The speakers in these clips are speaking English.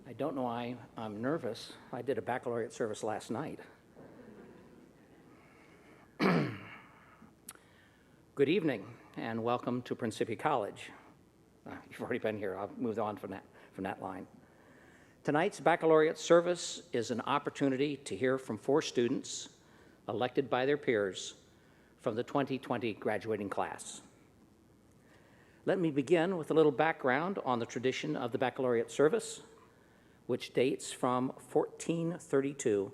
I don't know why I'm nervous. I did a baccalaureate service last night. Good evening, and welcome to Principia College. You've already been here. I'll move on from that line. Tonight's baccalaureate service is an opportunity to hear from 4 students elected by their peers from the 2020 graduating class. Let me begin with a little background on the tradition of the baccalaureate service, which dates from 1432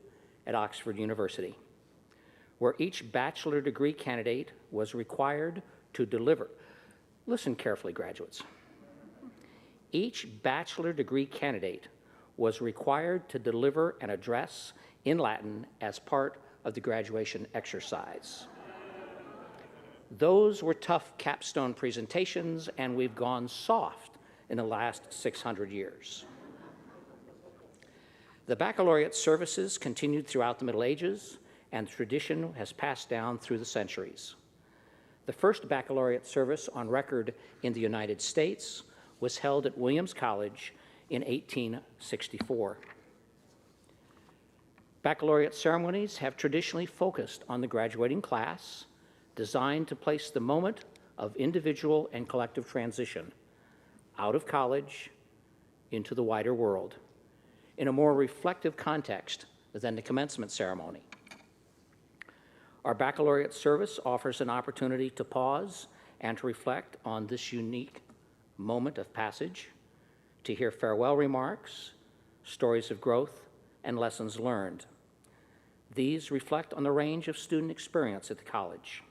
at Oxford University, where each bachelor degree candidate was required to deliver. Listen carefully, graduates. Each bachelor degree candidate was required to deliver an address in Latin as part of the graduation exercise. Those were tough capstone presentations, and we've gone soft in the last 600 years. The baccalaureate services continued throughout the Middle Ages, and the tradition has passed down through the centuries. The first baccalaureate service on record in the United States was held at Williams College in 1864. Baccalaureate ceremonies have traditionally focused on the graduating class, designed to place the moment of individual and collective transition out of college into the wider world, in a more reflective context than the commencement ceremony. Our baccalaureate service offers an opportunity to pause and to reflect on this unique moment of passage, to hear farewell remarks, stories of growth, and lessons learned. These reflect on the range of student experience at the college.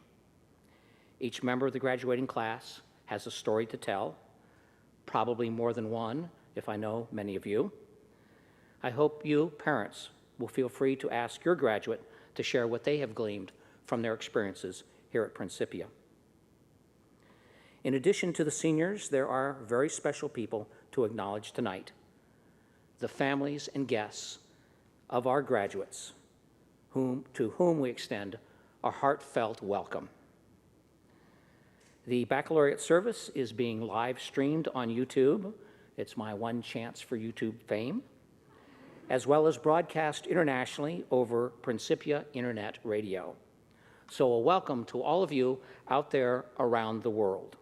Each member of the graduating class has a story to tell, probably more than one, if I know many of you. I hope you, parents, will feel free to ask your graduate to share what they have gleaned from their experiences here at Principia. In addition to the seniors, there are very special people to acknowledge tonight: the families and guests of our graduates, to whom we extend a heartfelt welcome. The baccalaureate service is being live streamed on YouTube. It's my one chance for YouTube fame, as well as broadcast internationally over Principia Internet Radio. So a welcome to all of you out there around the world.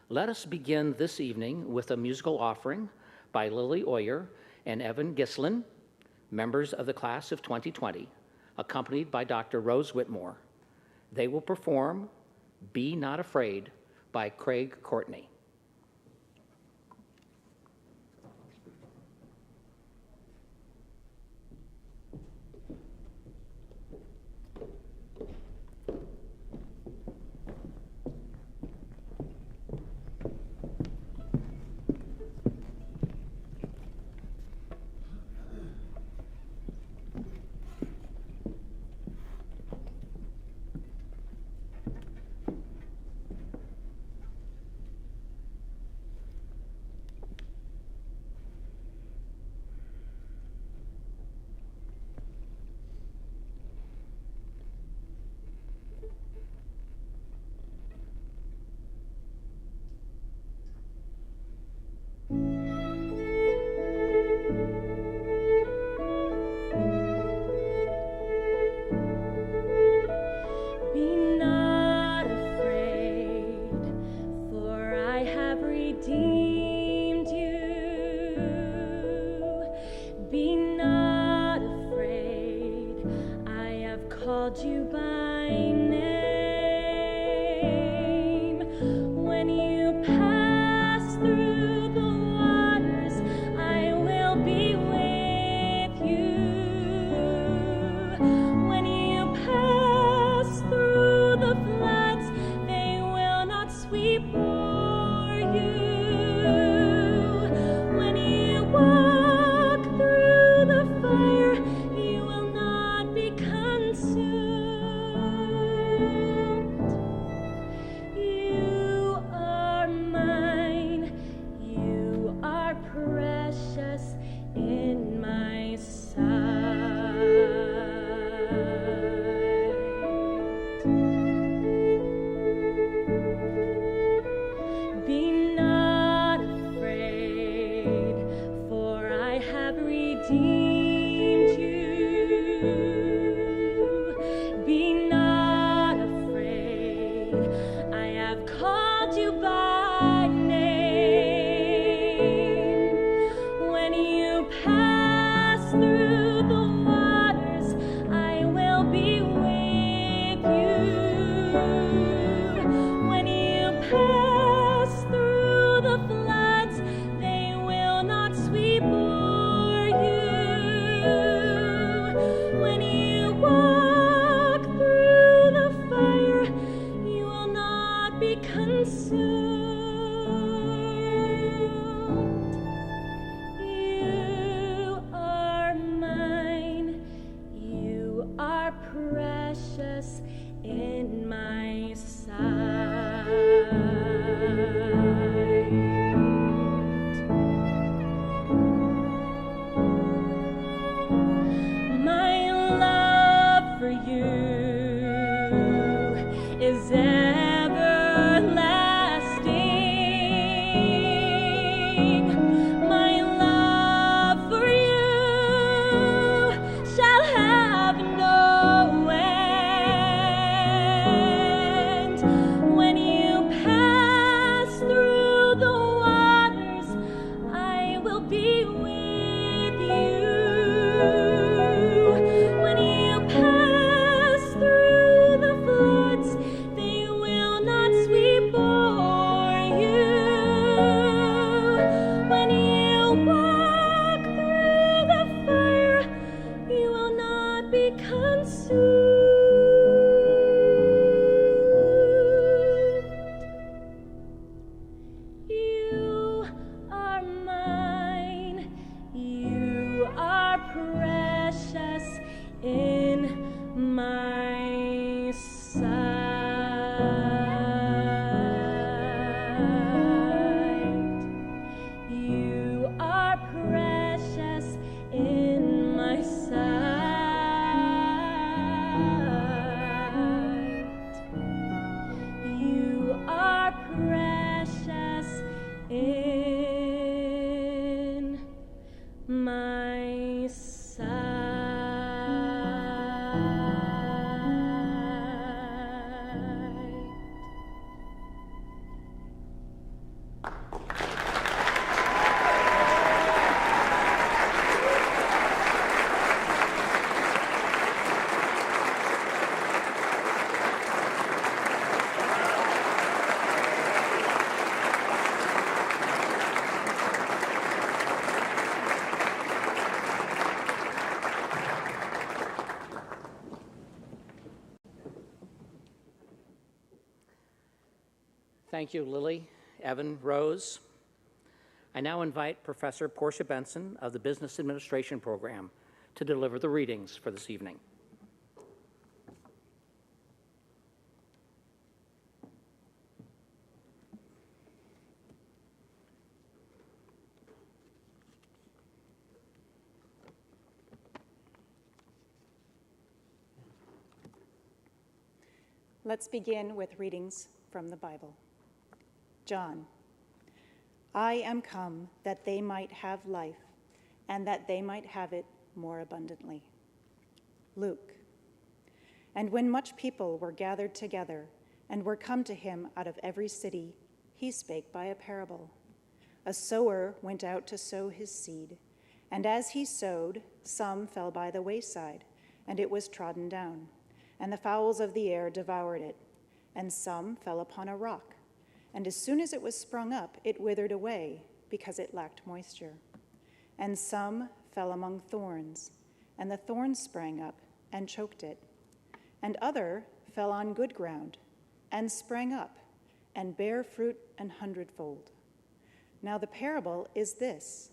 Let us begin this evening with a musical offering by Lily Oyer and Evan Gislin, members of the class of 2020, accompanied by Dr. Rose Whitmore. They will perform "Be Not Afraid" by Craig Courtney. Be not afraid, I have called you by name. When you pass through the waters, I will be with you. When you pass through the floods, they will not sweep o'er you. When you walk through the fire, you will not be consumed. You are mine, you are precious in my sight. Be not afraid, for I have redeemed you. Be not afraid, I have called you by name. When you pass through the waters, I will be with you. When you pass through the floods, they will not sweep o'er you. When you walk through the fire, you will not be consumed. You are mine, you are precious in my sight. My love for you is everlasting. My love for you shall have no end. When you pass through the waters, I will be with you. When you pass through the floods, they will not sweep o'er you. When you walk through the fire, you will not be consumed. You are mine, you are precious in my sight. You are precious in my sight. You are precious in my sight. Thank you, Lily, Evan, Rose. I now invite Professor Portia Benson of the Business Administration Program to deliver the readings for this evening. Let's begin with readings from the Bible. John, I am come that they might have life, and that they might have it more abundantly. Luke, and when much people were gathered together, and were come to him out of every city, he spake by a parable. A sower went out to sow his seed, And as he sowed, some fell by the wayside, and it was trodden down, and the fowls of the air devoured it. And some fell upon a rock, and as soon as it was sprung up, it withered away, because it lacked moisture. And some fell among thorns, and the thorns sprang up and choked it. And other fell on good ground, and sprang up, and bare fruit an hundredfold. Now the parable is this: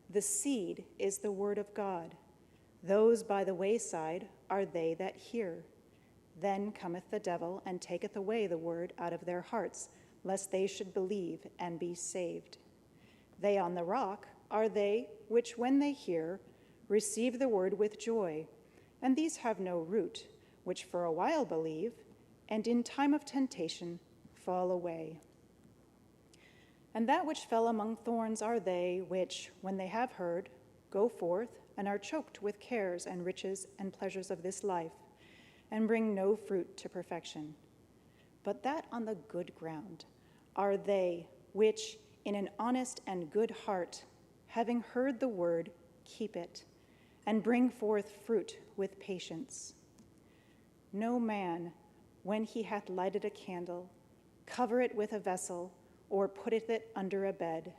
the seed is the word of God. Those by the wayside are they that hear. Then cometh the devil, and taketh away the word out of their hearts, lest they should believe and be saved. They on the rock are they which, when they hear, receive the word with joy. And these have no root, which for a while believe, and in time of temptation fall away. And that which fell among thorns are they which, when they have heard, go forth and are choked with cares and riches and pleasures of this life, and bring no fruit to perfection. But that on the good ground are they which, in an honest and good heart, having heard the word, keep it, and bring forth fruit with patience. No man, when he hath lighted a candle, cover it with a vessel, or putteth it under a bed,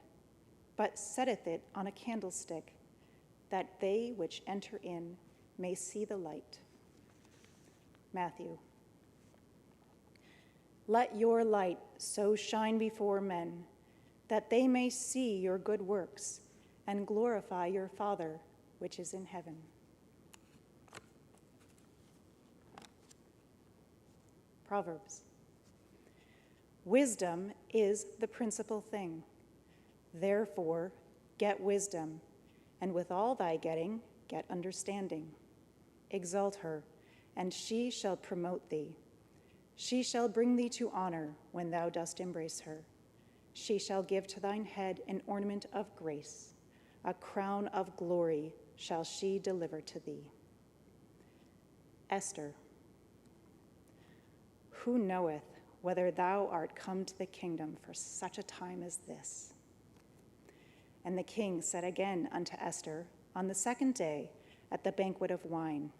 but setteth it on a candlestick, that they which enter in may see the light. Matthew. Let your light so shine before men, that they may see your good works and glorify your Father which is in heaven. Proverbs. Wisdom is the principal thing. Therefore, get wisdom, and with all thy getting, get understanding. Exalt her, and she shall promote thee. She shall bring thee to honor when thou dost embrace her. She shall give to thine head an ornament of grace. A crown of glory shall she deliver to thee. Esther. Who knoweth whether thou art come to the kingdom for such a time as this? And the king said again unto Esther on the second day at the banquet of wine,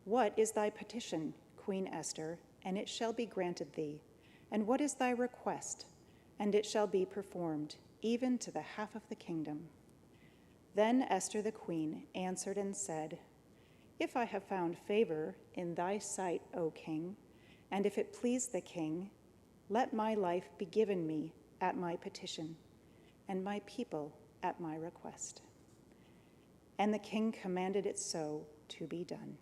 What is thy petition, Queen Esther? And it shall be granted thee. And what is thy request? And it shall be performed, even to the half of the kingdom. Then Esther the queen answered and said, If I have found favor in thy sight, O king, and if it please the king, let my life be given me at my petition, and my people at my request. And the king commanded it so to be done.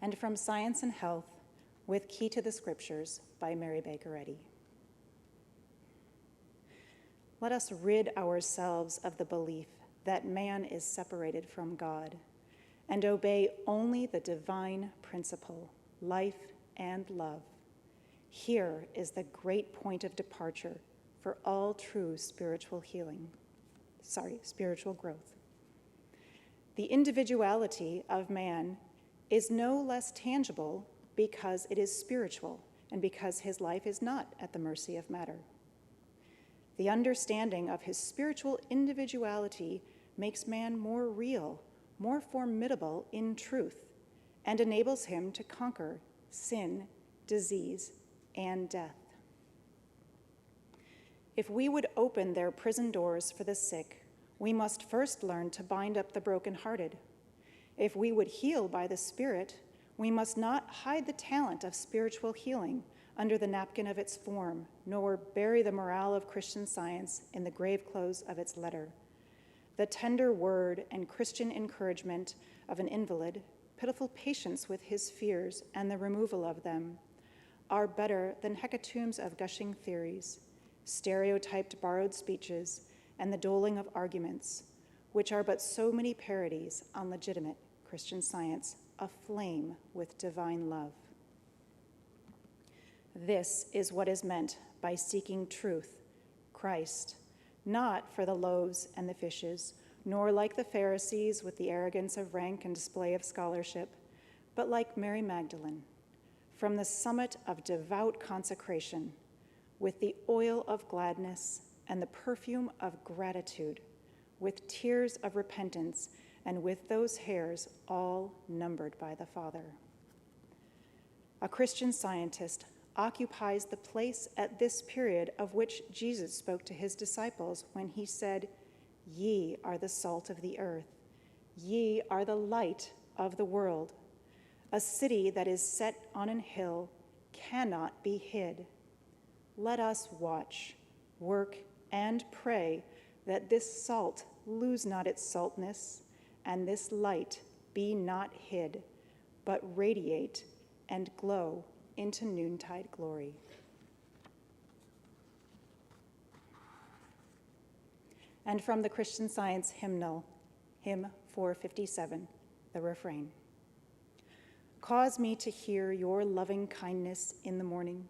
And from Science and Health, with Key to the Scriptures by Mary Baccalaureate. Let us rid ourselves of the belief that man is separated from God and obey only the divine principle, life and love. Here is the great point of departure for all true spiritual growth. The individuality of man is no less tangible because it is spiritual and because his life is not at the mercy of matter. The understanding of his spiritual individuality makes man more real, more formidable in truth, and enables him to conquer sin, disease, and death. If we would open their prison doors for the sick, we must first learn to bind up the brokenhearted. If we would heal by the Spirit, we must not hide the talent of spiritual healing under the napkin of its form, nor bury the morale of Christian Science in the grave clothes of its letter. The tender word and Christian encouragement of an invalid, pitiful patience with his fears and the removal of them, are better than hecatombs of gushing theories, stereotyped borrowed speeches, and the doling of arguments, which are but so many parodies on legitimate Christian Science, aflame with divine love. This is what is meant by seeking truth, Christ, not for the loaves and the fishes, nor like the Pharisees with the arrogance of rank and display of scholarship, but like Mary Magdalene, from the summit of devout consecration, with the oil of gladness and the perfume of gratitude, with tears of repentance, and with those hairs all numbered by the Father. A Christian Scientist occupies the place at this period of which Jesus spoke to his disciples when he said, "Ye are the salt of the earth. Ye are the light of the world. A city that is set on an hill cannot be hid. Let us watch, work, and pray that this salt lose not its saltness, and this light be not hid, but radiate and glow into noontide glory." And from the Christian Science hymnal, hymn 457, the refrain. Cause me to hear your loving kindness in the morning.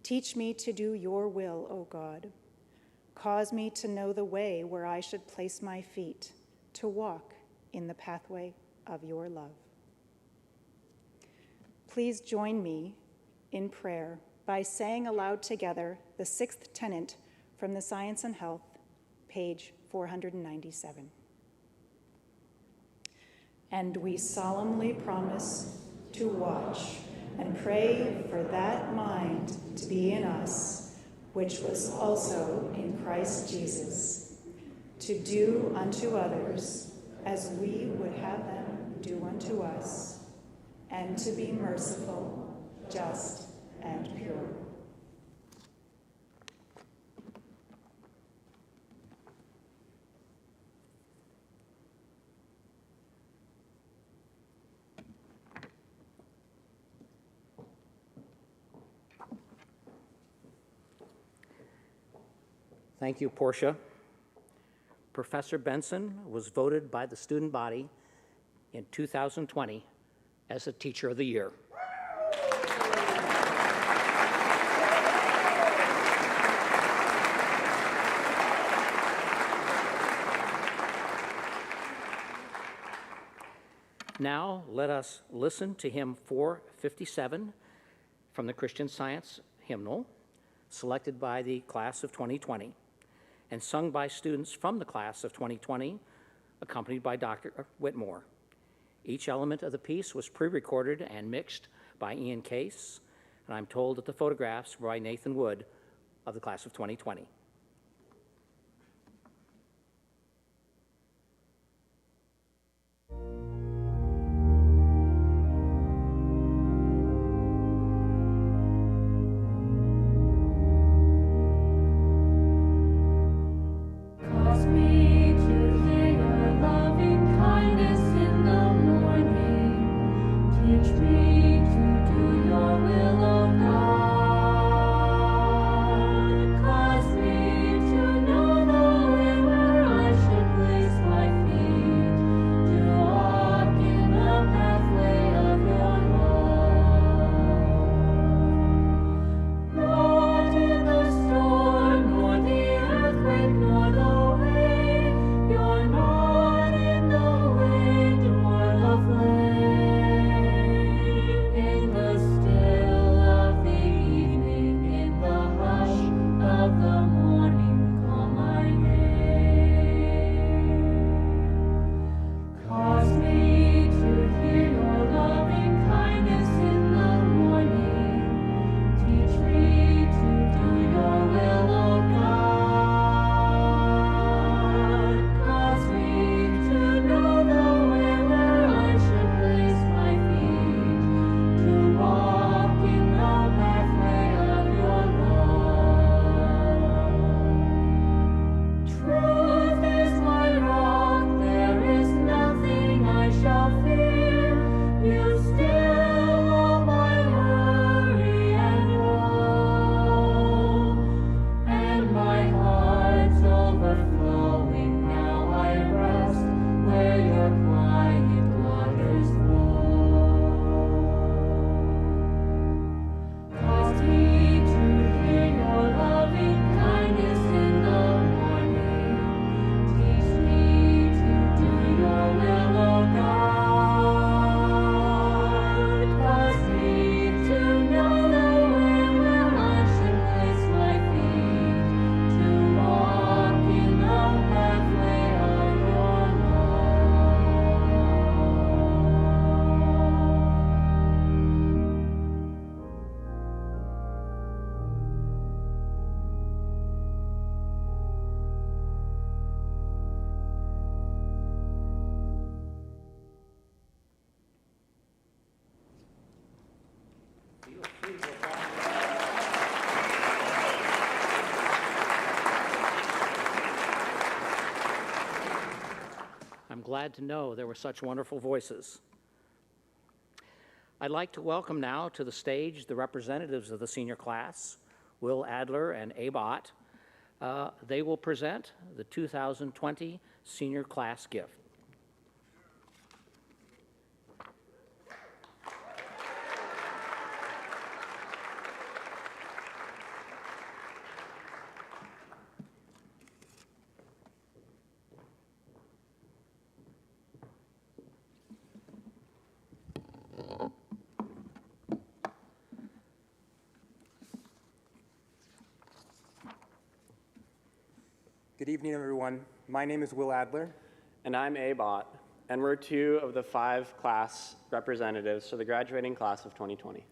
Teach me to do your will, O God. Cause me to know the way where I should place my feet, to walk in the pathway of your love. Please join me in prayer by saying aloud together the sixth tenet from the Science and Health, page 497. And we solemnly promise to watch and pray for that mind to be in us, which was also in Christ Jesus, to do unto others as we would have them do unto us, and to be merciful, just, and pure. Thank you, Portia. Professor Benson was voted by the student body in 2020 as the Teacher of the Year. Now let us listen to hymn 457 from the Christian Science hymnal, selected by the class of 2020 and sung by students from the class of 2020, accompanied by Dr. Whitmore. Each element of the piece was pre-recorded and mixed by Ian Case, and I'm told that the photographs were by Nathan Wood of the class of 2020. Cause me to hear your loving kindness in the morning. Teach me to do your will, O God. Cause me glad to know there were such wonderful voices. I'd like to welcome now to the stage the representatives of the senior class, Will Adler and Abe Ott. They will present the 2020 senior class gift. Good evening, everyone. My name is Will Adler. And I'm Abe Ott, and we're two of the 5 class representatives for the graduating class of 2020.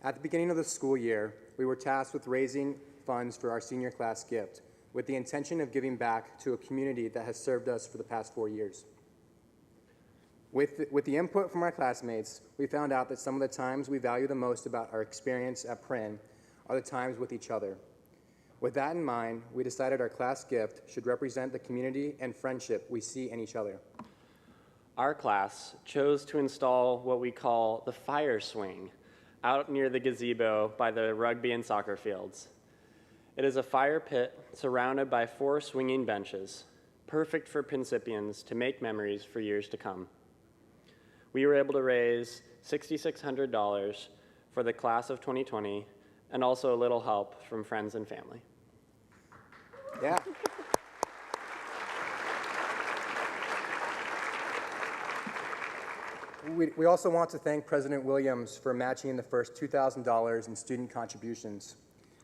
At the beginning of the school year, we were tasked with raising funds for our senior class gift, with the intention of giving back to a community that has served us for the past 4 years. With the input from our classmates, we found out that some of the times we value the most about our experience at Prin are the times with each other. With that in mind, we decided our class gift should represent the community and friendship we see in each other. Our class chose to install what we call the fire swing out near the gazebo by the rugby and soccer fields. It is a fire pit surrounded by 4 swinging benches, perfect for Principians to make memories for years to come. We were able to raise $6,600 for the class of 2020 and also a little help from friends and family. Yeah. We also want to thank President Williams for matching the first $2,000 in student contributions.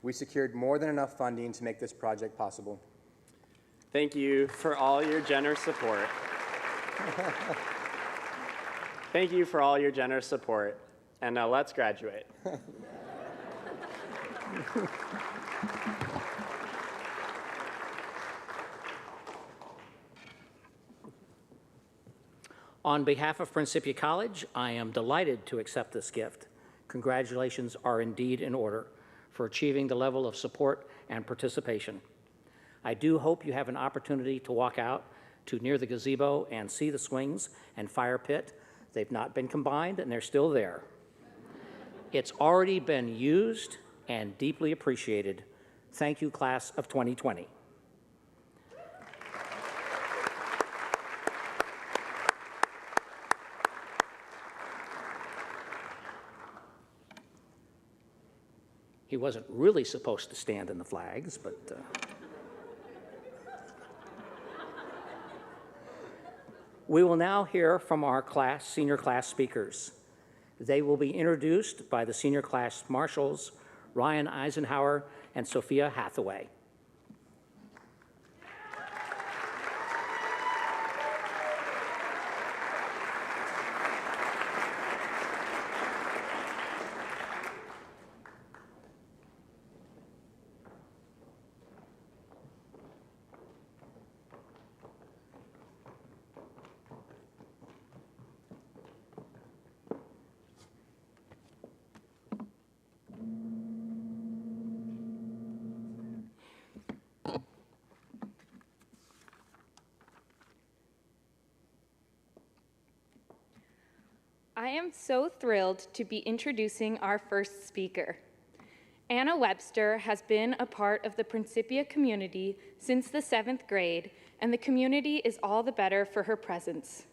We secured more than enough funding to make this project possible. Thank you for all your generous support. Thank you for all your generous support. And now let's graduate. On behalf of Principia College, I am delighted to accept this gift. Congratulations are indeed in order for achieving the level of support and participation. I do hope you have an opportunity to walk out to near the gazebo and see the swings and fire pit. They've not been combined and they're still there. It's already been used and deeply appreciated. Thank you, class of 2020. He wasn't really supposed to stand in the flags, but we will now hear from our senior class speakers. They will be introduced by the senior class marshals, Ryan Eisenhower and Sophia Hathaway. I am so thrilled to be introducing our first speaker. Anna Webster has been a part of the Principia community since the 7th grade, and the community is all the better for her presence.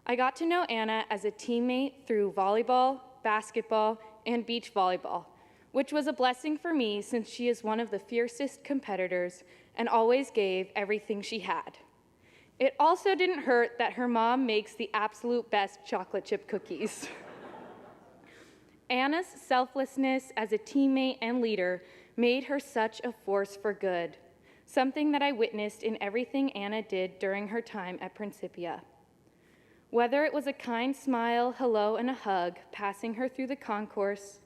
I got to know Anna as a teammate through volleyball, basketball, and beach volleyball, which was a blessing for me since she is one of the fiercest competitors and always gave everything she had. It also didn't hurt that her mom makes the absolute best chocolate chip cookies. Anna's selflessness as a teammate and leader made her such a force for good, something that I witnessed in everything Anna did during her time at Principia. Whether it was a kind smile, hello, and a hug passing her through the concourse,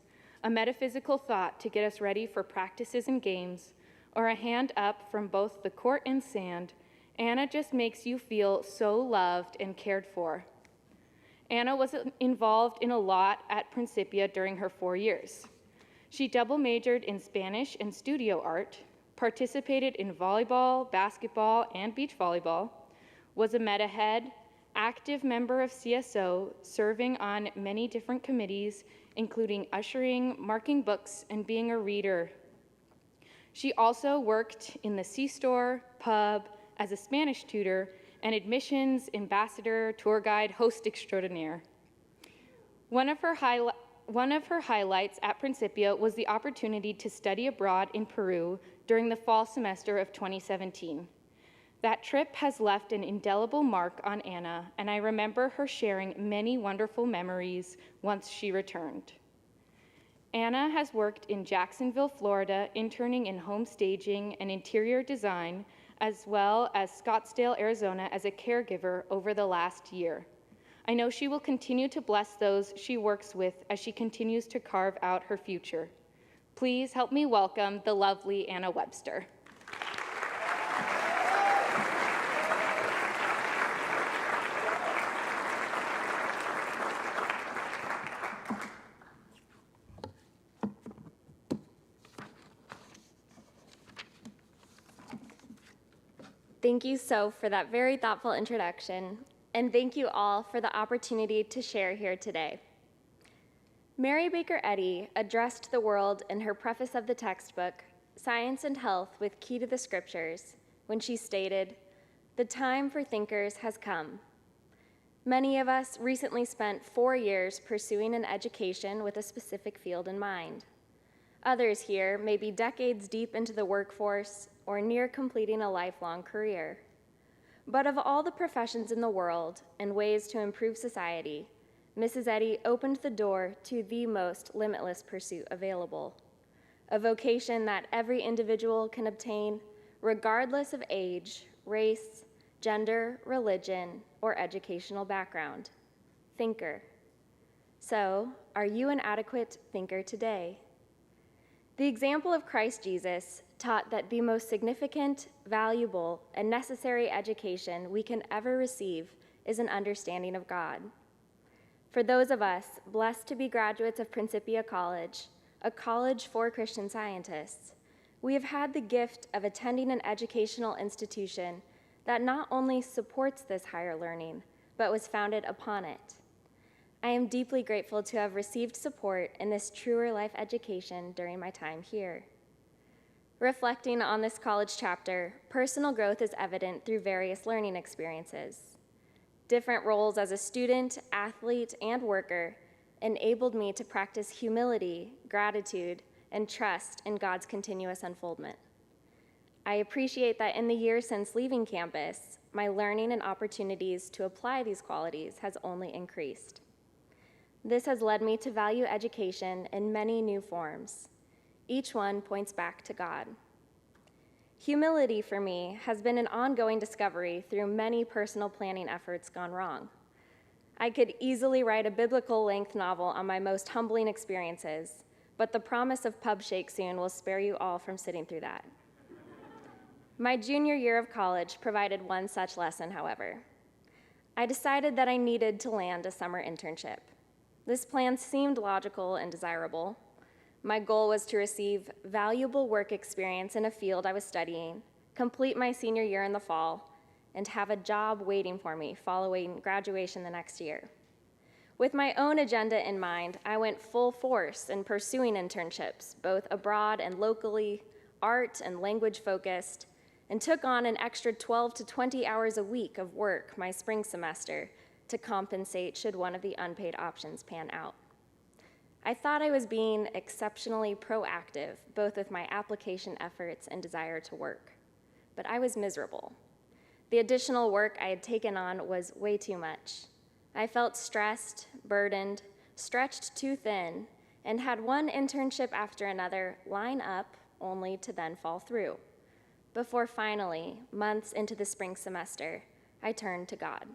a metaphysical thought to get us ready for practices and games, or a hand up from both the court and sand, Anna just makes you feel so loved and cared for. Anna was involved in a lot at Principia during her 4 years. She double majored in Spanish and studio art, participated in volleyball, basketball, and beach volleyball, was a meta head, active member of CSO, serving on many different committees, including ushering, marking books, and being a reader. She also worked in the C-store, pub, as a Spanish tutor, and admissions, ambassador, tour guide, host extraordinaire. One of her highlights at Principia was the opportunity to study abroad in Peru during the fall semester of 2017. That trip has left an indelible mark on Anna, and I remember her sharing many wonderful memories once she returned. Anna has worked in Jacksonville, Florida, interning in home staging and interior design, as well as Scottsdale, Arizona, as a caregiver over the last year. I know she will continue to bless those she works with as she continues to carve out her future. Please help me welcome the lovely Anna Webster. Thank you so for that very thoughtful introduction, and thank you all for the opportunity to share here today. Mary Baker Eddy addressed the world in her preface of the textbook, Science and Health with Key to the Scriptures, when she stated, "The time for thinkers has come." Many of us recently spent 4 years pursuing an education with a specific field in mind. Others here may be decades deep into the workforce or near completing a lifelong career. But of all the professions in the world and ways to improve society, Mrs. Eddy opened the door to the most limitless pursuit available, a vocation that every individual can obtain regardless of age, race, gender, religion, or educational background. Thinker. So, are you an adequate thinker today? The example of Christ Jesus taught that the most significant, valuable, and necessary education we can ever receive is an understanding of God. For those of us blessed to be graduates of Principia College, a college for Christian Scientists, we have had the gift of attending an educational institution that not only supports this higher learning, but was founded upon it. I am deeply grateful to have received support in this truer life education during my time here. Reflecting on this college chapter, personal growth is evident through various learning experiences. Different roles as a student, athlete, and worker enabled me to practice humility, gratitude, and trust in God's continuous unfoldment. I appreciate that in the years since leaving campus, my learning and opportunities to apply these qualities has only increased. This has led me to value education in many new forms. Each one points back to God. Humility for me has been an ongoing discovery through many personal planning efforts gone wrong. I could easily write a biblical-length novel on my most humbling experiences, but the promise of pub shake soon will spare you all from sitting through that. My junior year of college provided one such lesson, however. I decided that I needed to land a summer internship. This plan seemed logical and desirable. My goal was to receive valuable work experience in a field I was studying, complete my senior year in the fall, and have a job waiting for me following graduation the next year. With my own agenda in mind, I went full force in pursuing internships, both abroad and locally, art and language focused, and took on an extra 12 to 20 hours a week of work my spring semester to compensate should one of the unpaid options pan out. I thought I was being exceptionally proactive, both with my application efforts and desire to work, but I was miserable. The additional work I had taken on was way too much. I felt stressed, burdened, stretched too thin, and had one internship after another line up only to then fall through. Before finally, months into the spring semester, I turned to God.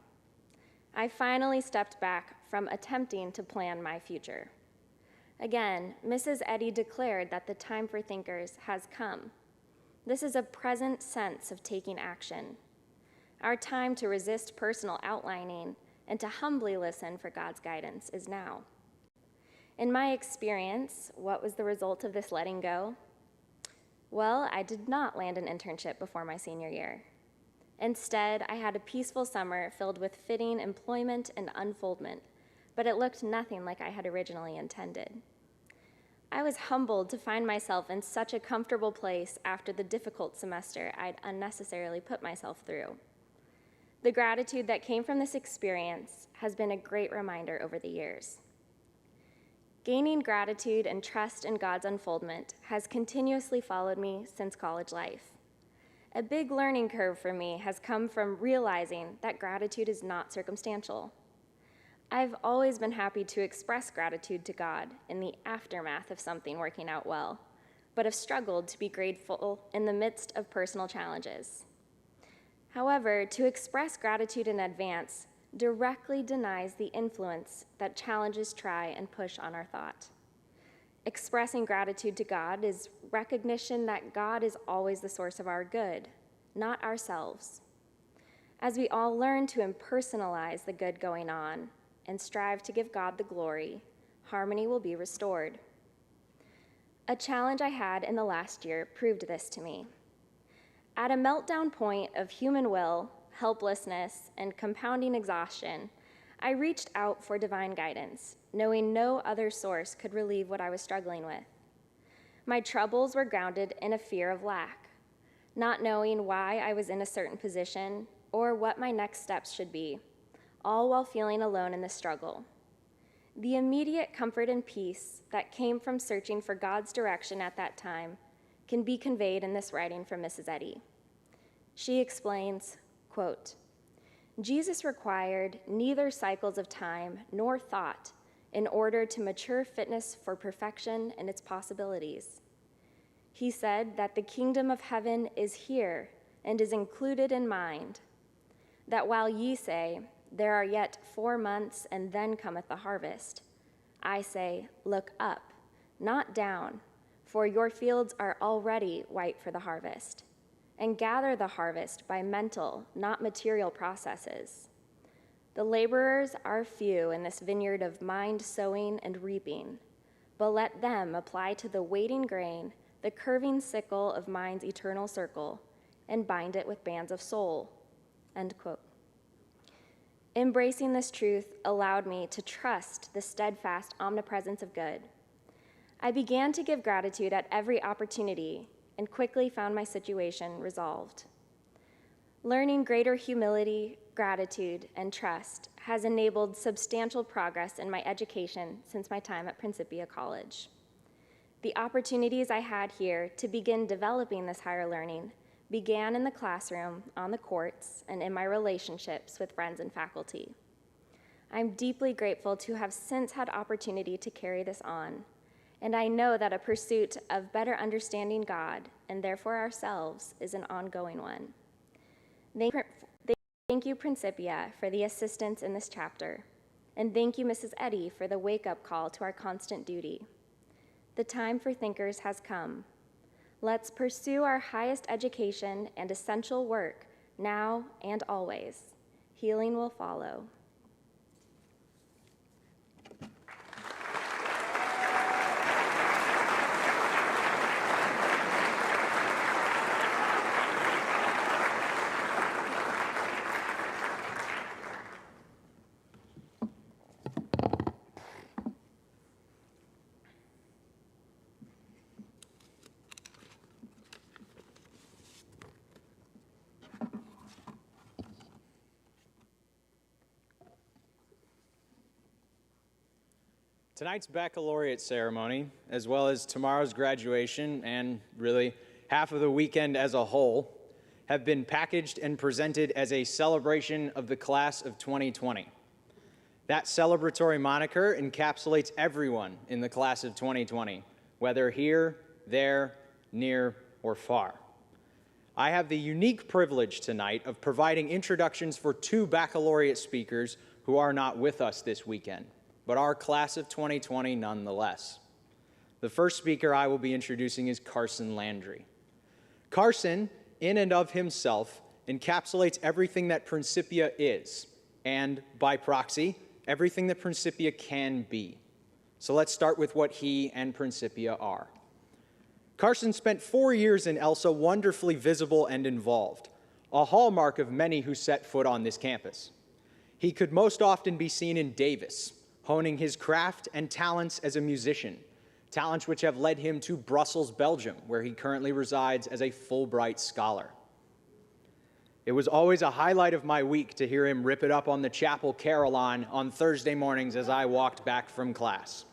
I finally stepped back from attempting to plan my future. Again, Mrs. Eddy declared that the time for thinkers has come. This is a present sense of taking action. Our time to resist personal outlining and to humbly listen for God's guidance is now. In my experience, what was the result of this letting go? Well, I did not land an internship before my senior year. Instead, I had a peaceful summer filled with fitting employment and unfoldment, but it looked nothing like I had originally intended. I was humbled to find myself in such a comfortable place after the difficult semester I'd unnecessarily put myself through. The gratitude that came from this experience has been a great reminder over the years. Gaining gratitude and trust in God's unfoldment has continuously followed me since college life. A big learning curve for me has come from realizing that gratitude is not circumstantial. I've always been happy to express gratitude to God in the aftermath of something working out well, but have struggled to be grateful in the midst of personal challenges. However, to express gratitude in advance directly denies the influence that challenges try and push on our thought. Expressing gratitude to God is recognition that God is always the source of our good, not ourselves. As we all learn to impersonalize the good going on and strive to give God the glory, harmony will be restored. A challenge I had in the last year proved this to me. At a meltdown point of human will, helplessness, and compounding exhaustion, I reached out for divine guidance, knowing no other source could relieve what I was struggling with. My troubles were grounded in a fear of lack, not knowing why I was in a certain position or what my next steps should be, all while feeling alone in the struggle. The immediate comfort and peace that came from searching for God's direction at that time can be conveyed in this writing from Mrs. Eddy. She explains, quote, Jesus required neither cycles of time nor thought in order to mature fitness for perfection and its possibilities. He said that the kingdom of heaven is here and is included in mind, that while ye say, there are yet 4 months and then cometh the harvest, I say, look up, not down, for your fields are already white for the harvest, and gather the harvest by mental, not material processes. The laborers are few in this vineyard of mind sowing and reaping, but let them apply to the waiting grain the curving sickle of mind's eternal circle and bind it with bands of soul, end quote. Embracing this truth allowed me to trust the steadfast omnipresence of good. I began to give gratitude at every opportunity and quickly found my situation resolved. Learning greater humility, gratitude, and trust has enabled substantial progress in my education since my time at Principia College. The opportunities I had here to begin developing this higher learning began in the classroom, on the courts, and in my relationships with friends and faculty. I'm deeply grateful to have since had opportunity to carry this on, and I know that a pursuit of better understanding God, and therefore ourselves, is an ongoing one. Thank you, Principia, for the assistance in this chapter, and thank you, Mrs. Eddy, for the wake-up call to our constant duty. The time for thinkers has come. Let's pursue our highest education and essential work now and always. Healing will follow. Tonight's baccalaureate ceremony, as well as tomorrow's graduation and really half of the weekend as a whole, have been packaged and presented as a celebration of the class of 2020. That celebratory moniker encapsulates everyone in the class of 2020, whether here, there, near, or far. I have the unique privilege tonight of providing introductions for 2 baccalaureate speakers who are not with us this weekend, but our class of 2020 nonetheless. The first speaker I will be introducing is Carson Landry. Carson, in and of himself, encapsulates everything that Principia is, and by proxy, everything that Principia can be. So let's start with what he and Principia are. Carson spent 4 years in ELSA wonderfully visible and involved, a hallmark of many who set foot on this campus. He could most often be seen in Davis, honing his craft and talents as a musician, talents which have led him to Brussels, Belgium, where he currently resides as a Fulbright scholar. It was always a highlight of my week to hear him rip it up on the chapel carillon on Thursday mornings as I walked back from class.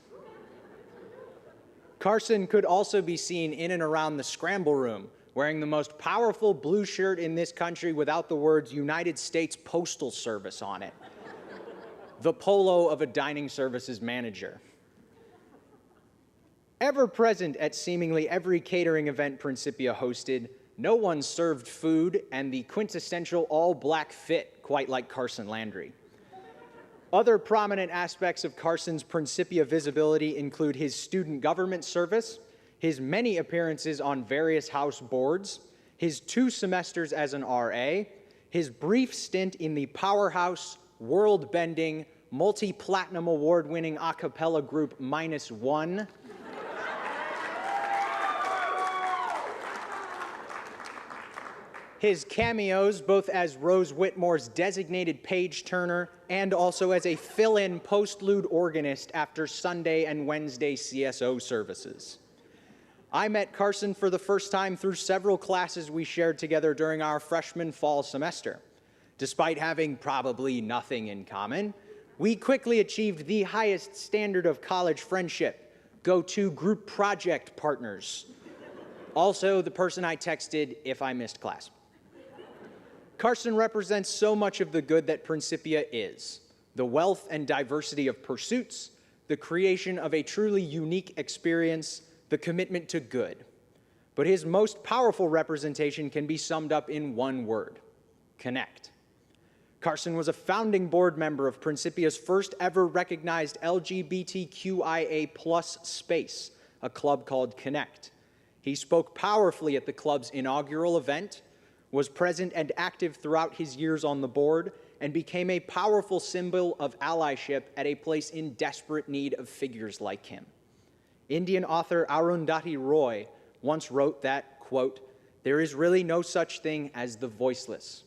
Carson could also be seen in and around the scramble room, wearing the most powerful blue shirt in this country without the words United States Postal Service on it, the polo of a dining services manager. Ever present at seemingly every catering event Principia hosted, no one served food and the quintessential all-black fit quite like Carson Landry. Other prominent aspects of Carson's Principia visibility include his student government service, his many appearances on various house boards, his 2 semesters as an RA, his brief stint in the powerhouse, world-bending, multi-platinum award-winning a cappella group -1, his cameos both as Rose Whitmore's designated page turner and also as a fill-in postlude organist after Sunday and Wednesday CSO services. I met Carson for the first time through several classes we shared together during our freshman fall semester. Despite having probably nothing in common, we quickly achieved the highest standard of college friendship, go-to group project partners. Also, the person I texted if I missed class. Carson represents so much of the good that Principia is: the wealth and diversity of pursuits, the creation of a truly unique experience, the commitment to good. But his most powerful representation can be summed up in one word: connect. Carson was a founding board member of Principia's first ever recognized LGBTQIA+ space, a club called Connect. He spoke powerfully at the club's inaugural event, was present and active throughout his years on the board, and became a powerful symbol of allyship at a place in desperate need of figures like him. Indian author Arundhati Roy once wrote that, quote, "There is really no such thing as the voiceless.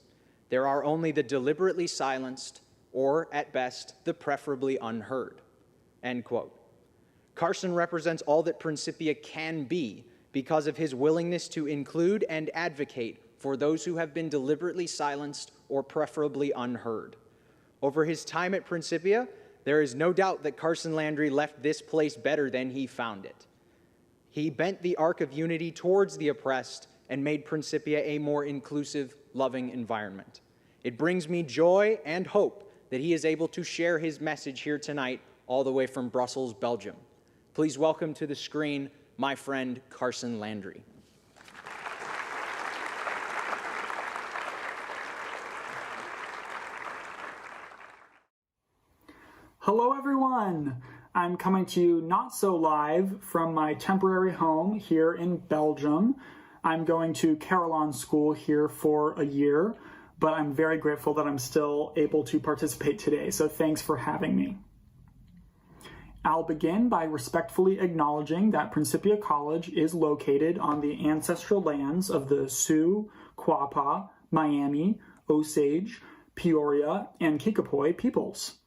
There are only the deliberately silenced, or, at best, the preferably unheard," end quote. Carson represents all that Principia can be because of his willingness to include and advocate for those who have been deliberately silenced or preferably unheard. Over his time at Principia, there is no doubt that Carson Landry left this place better than he found it. He bent the arc of unity towards the oppressed and made Principia a more inclusive, loving environment. It brings me joy and hope that he is able to share his message here tonight all the way from Brussels, Belgium. Please welcome to the screen my friend Carson Landry. Hello everyone! I'm coming to you not so live from my temporary home here in Belgium. I'm going to Carillon School here for a year, but I'm very grateful that I'm still able to participate today, so thanks for having me. I'll begin by respectfully acknowledging that Principia College is located on the ancestral lands of the Sioux, Quapaw, Miami, Osage, Peoria, and Kickapoo peoples.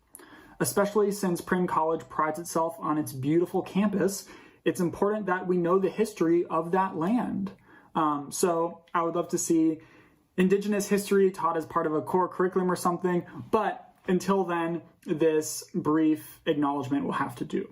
Especially since Prin College prides itself on its beautiful campus, it's important that we know the history of that land. So I would love to see Indigenous history taught as part of a core curriculum or something, but until then, this brief acknowledgement will have to do.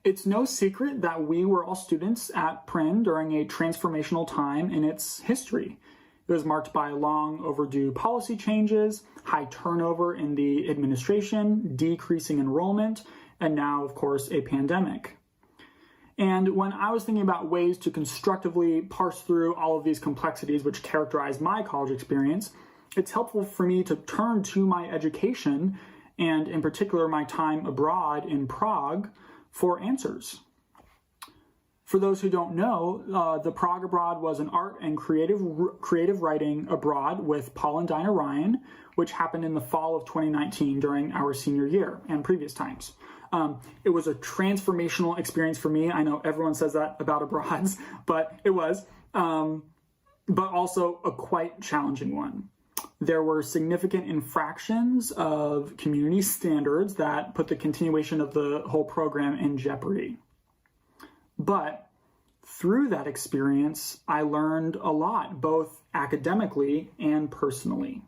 It's no secret that we were all students at Prin during a transformational time in its history. It was marked by long overdue policy changes, high turnover in the administration, decreasing enrollment, and now, of course, a pandemic. And when I was thinking about ways to constructively parse through all of these complexities which characterize my college experience, it's helpful for me to turn to my education, and in particular my time abroad in Prague, for answers. For those who don't know, the Prague Abroad was an art and creative writing abroad with Paul and Dinah Ryan, which happened in the fall of 2019 during our senior year and previous times. It was a transformational experience for me. I know everyone says that about abroads, but it was. but also a quite challenging one. There were significant infractions of community standards that put the continuation of the whole program in jeopardy. But through that experience, I learned a lot, both academically and personally.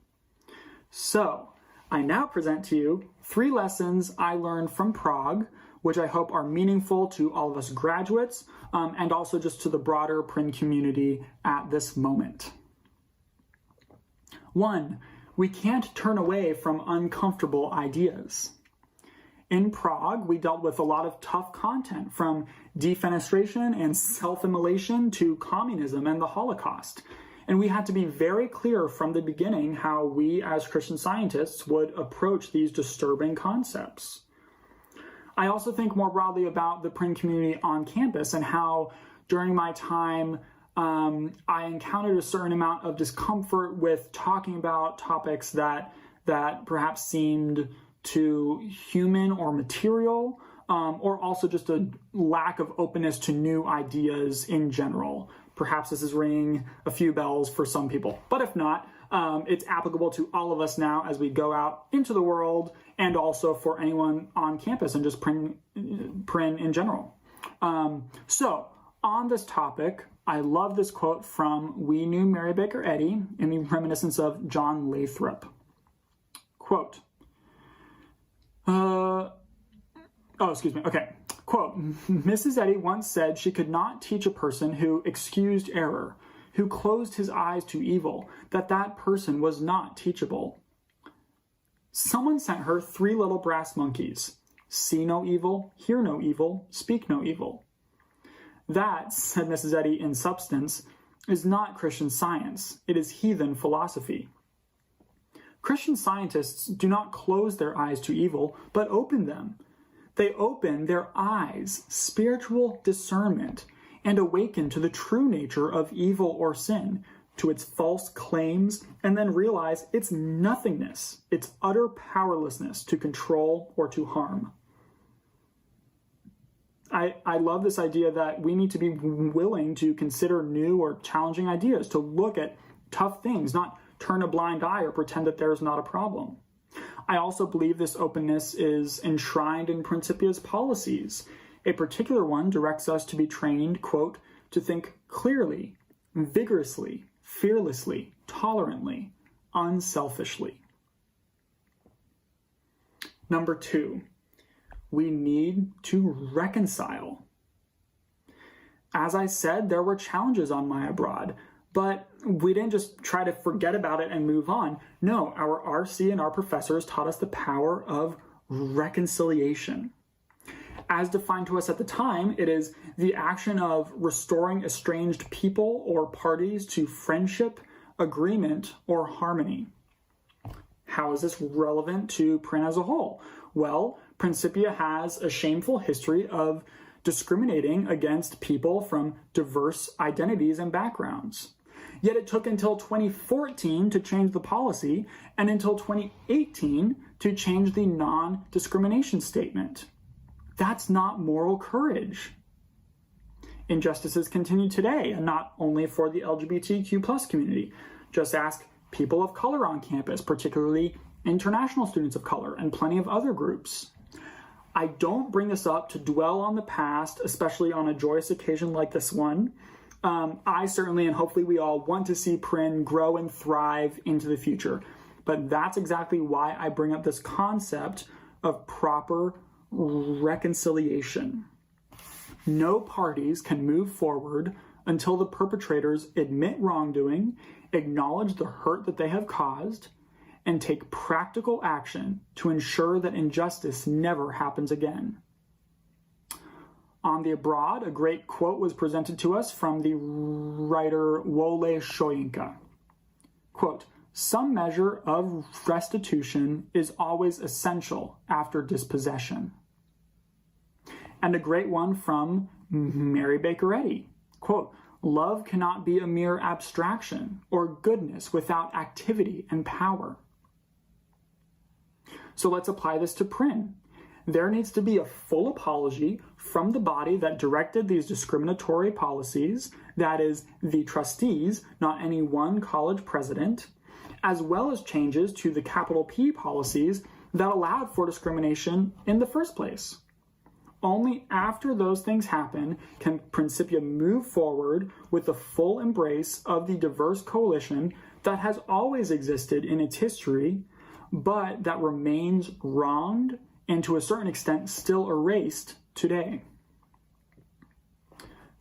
So, I now present to you 3 lessons I learned from Prague, which I hope are meaningful to all of us graduates, and also just to the broader Prin community at this moment. 1, we can't turn away from uncomfortable ideas. In Prague, we dealt with a lot of tough content, from defenestration and self-immolation to communism and the Holocaust. And we had to be very clear from the beginning how we as Christian Scientists would approach these disturbing concepts. I also think more broadly about the Prin community on campus and how during my time I encountered a certain amount of discomfort with talking about topics that perhaps seemed too human or material, or also just a lack of openness to new ideas in general. Perhaps this is ringing a few bells for some people, but if not, it's applicable to all of us now as we go out into the world, and also for anyone on campus and just Prin in general. So on this topic, I love this quote from We Knew Mary Baker Eddy in the reminiscence of John Lathrop. Quote, Quote, Mrs. Eddy once said she could not teach a person who excused error, who closed his eyes to evil, that person was not teachable. Someone sent her 3 little brass monkeys. See no evil, hear no evil, speak no evil. That, said Mrs. Eddy in substance, is not Christian science. It is heathen philosophy. Christian scientists do not close their eyes to evil, but open them. They open their eyes, spiritual discernment, and awaken to the true nature of evil or sin, to its false claims, and then realize its nothingness, its utter powerlessness to control or to harm. I love this idea that we need to be willing to consider new or challenging ideas, to look at tough things, not turn a blind eye or pretend that there's not a problem. I also believe this openness is enshrined in Principia's policies. A particular one directs us to be trained, quote, to think clearly, vigorously, fearlessly, tolerantly, unselfishly. Number 2, we need to reconcile. As I said, there were challenges on my abroad, but we didn't just try to forget about it and move on. No, our RC and our professors taught us the power of reconciliation. As defined to us at the time, it is the action of restoring estranged people or parties to friendship, agreement, or harmony. How is this relevant to Prin as a whole? Well, Principia has a shameful history of discriminating against people from diverse identities and backgrounds. Yet it took until 2014 to change the policy, and until 2018 to change the non-discrimination statement. That's not moral courage. Injustices continue today, and not only for the LGBTQ+ community. Just ask people of color on campus, particularly international students of color, and plenty of other groups. I don't bring this up to dwell on the past, especially on a joyous occasion like this one. I certainly, and hopefully we all, want to see Prin grow and thrive into the future. But that's exactly why I bring up this concept of proper reconciliation. No parties can move forward until the perpetrators admit wrongdoing, acknowledge the hurt that they have caused, and take practical action to ensure that injustice never happens again. On the abroad, a great quote was presented to us from the writer Wole Soyinka. Quote, "Some measure of restitution is always essential after dispossession." And a great one from Mary Baker Eddy. Quote, "Love cannot be a mere abstraction or goodness without activity and power." So let's apply this to Prin. there needs to be a full apology from the body that directed these discriminatory policies, that is, the trustees, not any one college president, as well as changes to the capital P policies that allowed for discrimination in the first place. Only after those things happen can Principia move forward with the full embrace of the diverse coalition that has always existed in its history, but that remains wronged and to a certain extent still erased today.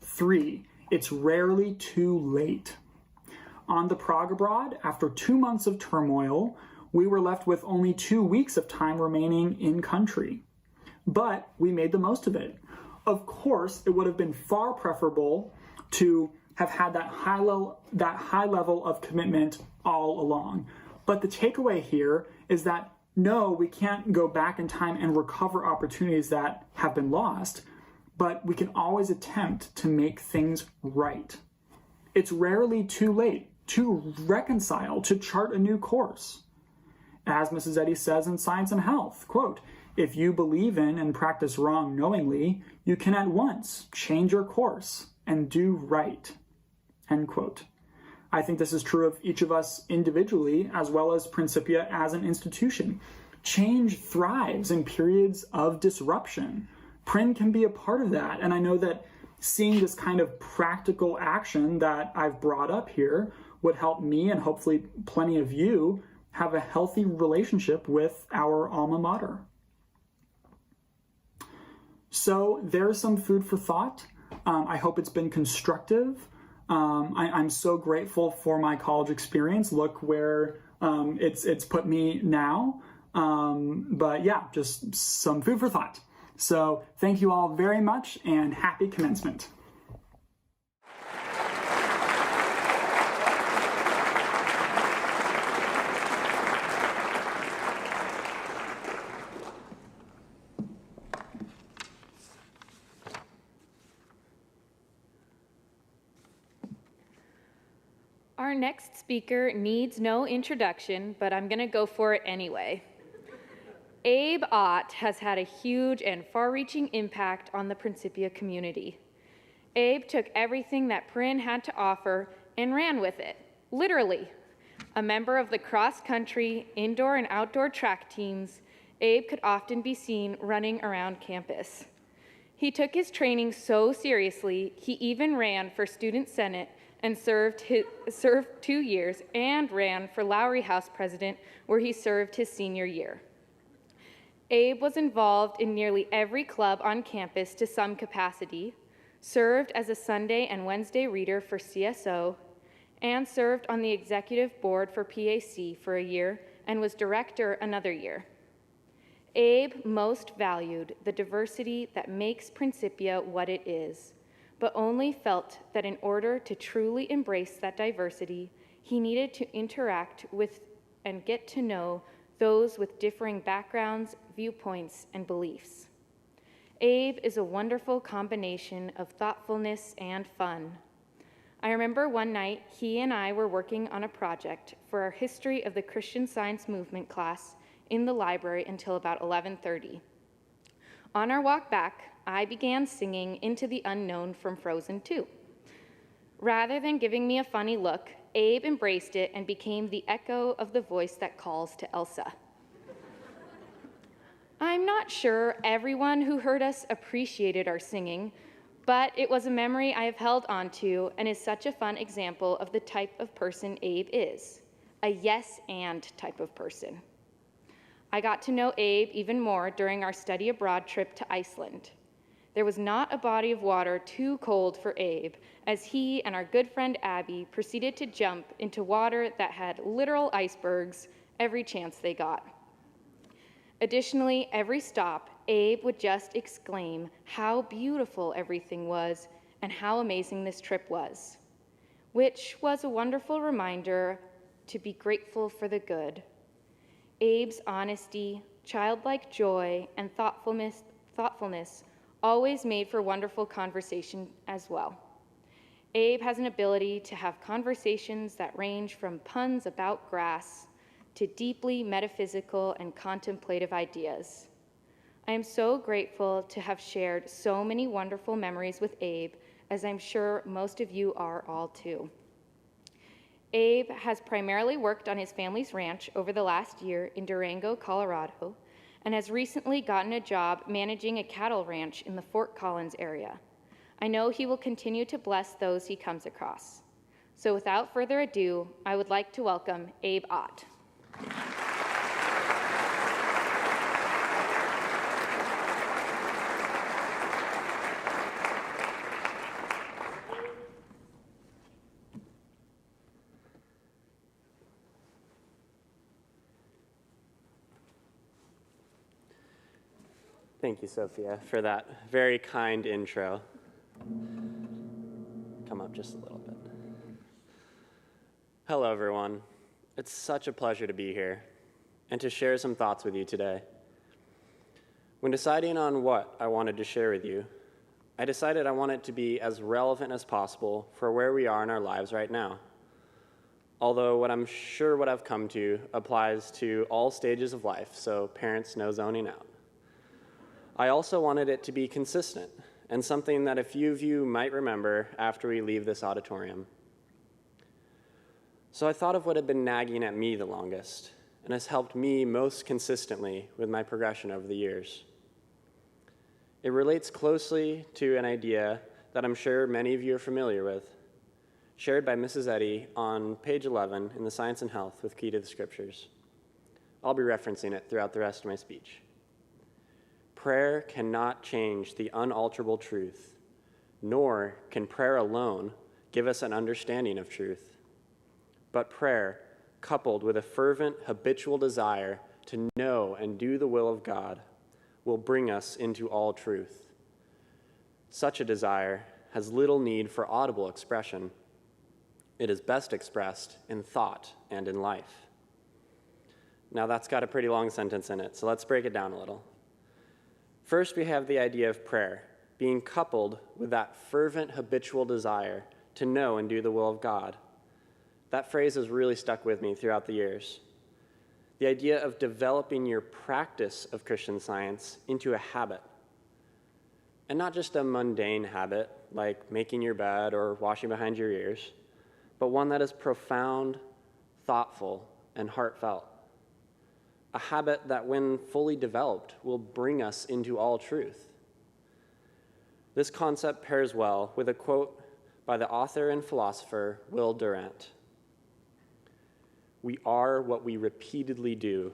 3, it's rarely too late. On the Prague Abroad, after 2 months of turmoil, we were left with only 2 weeks of time remaining in country. But we made the most of it. Of course, it would have been far preferable to have had that high level of commitment all along. But the takeaway here is that no, we can't go back in time and recover opportunities that have been lost, but we can always attempt to make things right. It's rarely too late to reconcile, to chart a new course. As Mrs. Eddy says in Science and Health, quote, "If you believe in and practice wrong knowingly, you can at once change your course and do right," end quote. I think this is true of each of us individually as well as Principia as an institution. Change thrives in periods of disruption. Prin can be a part of that, and I know that seeing this kind of practical action that I've brought up here would help me and hopefully plenty of you have a healthy relationship with our alma mater. So there's some food for thought. I hope it's been constructive. I'm so grateful for my college experience. Look where it's put me now. But yeah, just some food for thought. So thank you all very much and happy commencement. Our next speaker needs no introduction, but I'm going to go for it anyway. Abe Ott has had a huge and far-reaching impact on the Principia community. Abe took everything that Prin had to offer and ran with it, literally. A member of the cross-country, indoor and outdoor track teams, Abe could often be seen running around campus. He took his training so seriously, he even ran for Student Senate and served 2 years and ran for Lowry House president, where he served his senior year. Abe was involved in nearly every club on campus to some capacity, served as a Sunday and Wednesday reader for CSO, and served on the executive board for PAC for a year and was director another year. Abe most valued the diversity that makes Principia what it is, but only felt that in order to truly embrace that diversity, he needed to interact with and get to know those with differing backgrounds, viewpoints, and beliefs. Abe is a wonderful combination of thoughtfulness and fun. I remember one night he and I were working on a project for our History of the Christian Science Movement class in the library until about 11:30. On our walk back, I began singing Into the Unknown from Frozen 2. Rather than giving me a funny look, Abe embraced it and became the echo of the voice that calls to Elsa. I'm not sure everyone who heard us appreciated our singing, but it was a memory I have held onto and is such a fun example of the type of person Abe is, a yes and type of person. I got to know Abe even more during our study abroad trip to Iceland. There was not a body of water too cold for Abe, as he and our good friend Abby proceeded to jump into water that had literal icebergs every chance they got. Additionally, every stop, Abe would just exclaim how beautiful everything was and how amazing this trip was, which was a wonderful reminder to be grateful for the good. Abe's honesty, childlike joy, and thoughtfulness always made for wonderful conversation as well. Abe has an ability to have conversations that range from puns about grass to deeply metaphysical and contemplative ideas. I am so grateful to have shared so many wonderful memories with Abe, as I'm sure most of you are all too. Abe has primarily worked on his family's ranch over the last year in Durango, Colorado, and has recently gotten a job managing a cattle ranch in the Fort Collins area. I know he will continue to bless those he comes across. So without further ado, I would like to welcome Abe Ott. Thank you, Sophia, for that very kind intro. Come up just a little bit. Hello, everyone. It's such a pleasure to be here and to share some thoughts with you today. When deciding on what I wanted to share with you, I decided I want it to be as relevant as possible for where we are in our lives right now. Although what I'm sure what I've come to applies to all stages of life, so parents, no zoning out. I also wanted it to be consistent and something that a few of you might remember after we leave this auditorium. So I thought of what had been nagging at me the longest and has helped me most consistently with my progression over the years. It relates closely to an idea that I'm sure many of you are familiar with, shared by Mrs. Eddy on page 11 in the Science and Health with Key to the Scriptures. I'll be referencing it throughout the rest of my speech. Prayer cannot change the unalterable truth, nor can prayer alone give us an understanding of truth. But prayer, coupled with a fervent, habitual desire to know and do the will of God, will bring us into all truth. Such a desire has little need for audible expression. It is best expressed in thought and in life. Now that's got a pretty long sentence in it, so let's break it down a little. First, we have the idea of prayer being coupled with that fervent, habitual desire to know and do the will of God. That phrase has really stuck with me throughout the years. The idea of developing your practice of Christian Science into a habit. And not just a mundane habit, like making your bed or washing behind your ears, but one that is profound, thoughtful, and heartfelt. A habit that, when fully developed, will bring us into all truth. This concept pairs well with a quote by the author and philosopher Will Durant. "We are what we repeatedly do.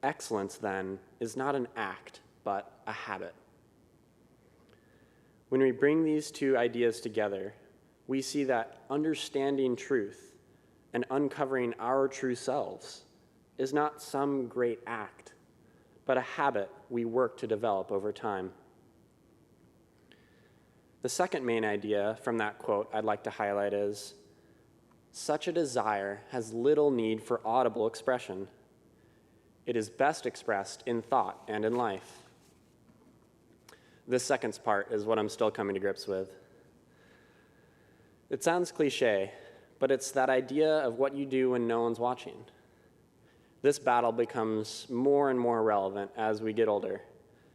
Excellence, then, is not an act, but a habit." When we bring these two ideas together, we see that understanding truth and uncovering our true selves is not some great act, but a habit we work to develop over time. The second main idea from that quote I'd like to highlight is, such a desire has little need for audible expression. It is best expressed in thought and in life. This second part is what I'm still coming to grips with. It sounds cliche, but it's that idea of what you do when no one's watching. This battle becomes more and more relevant as we get older,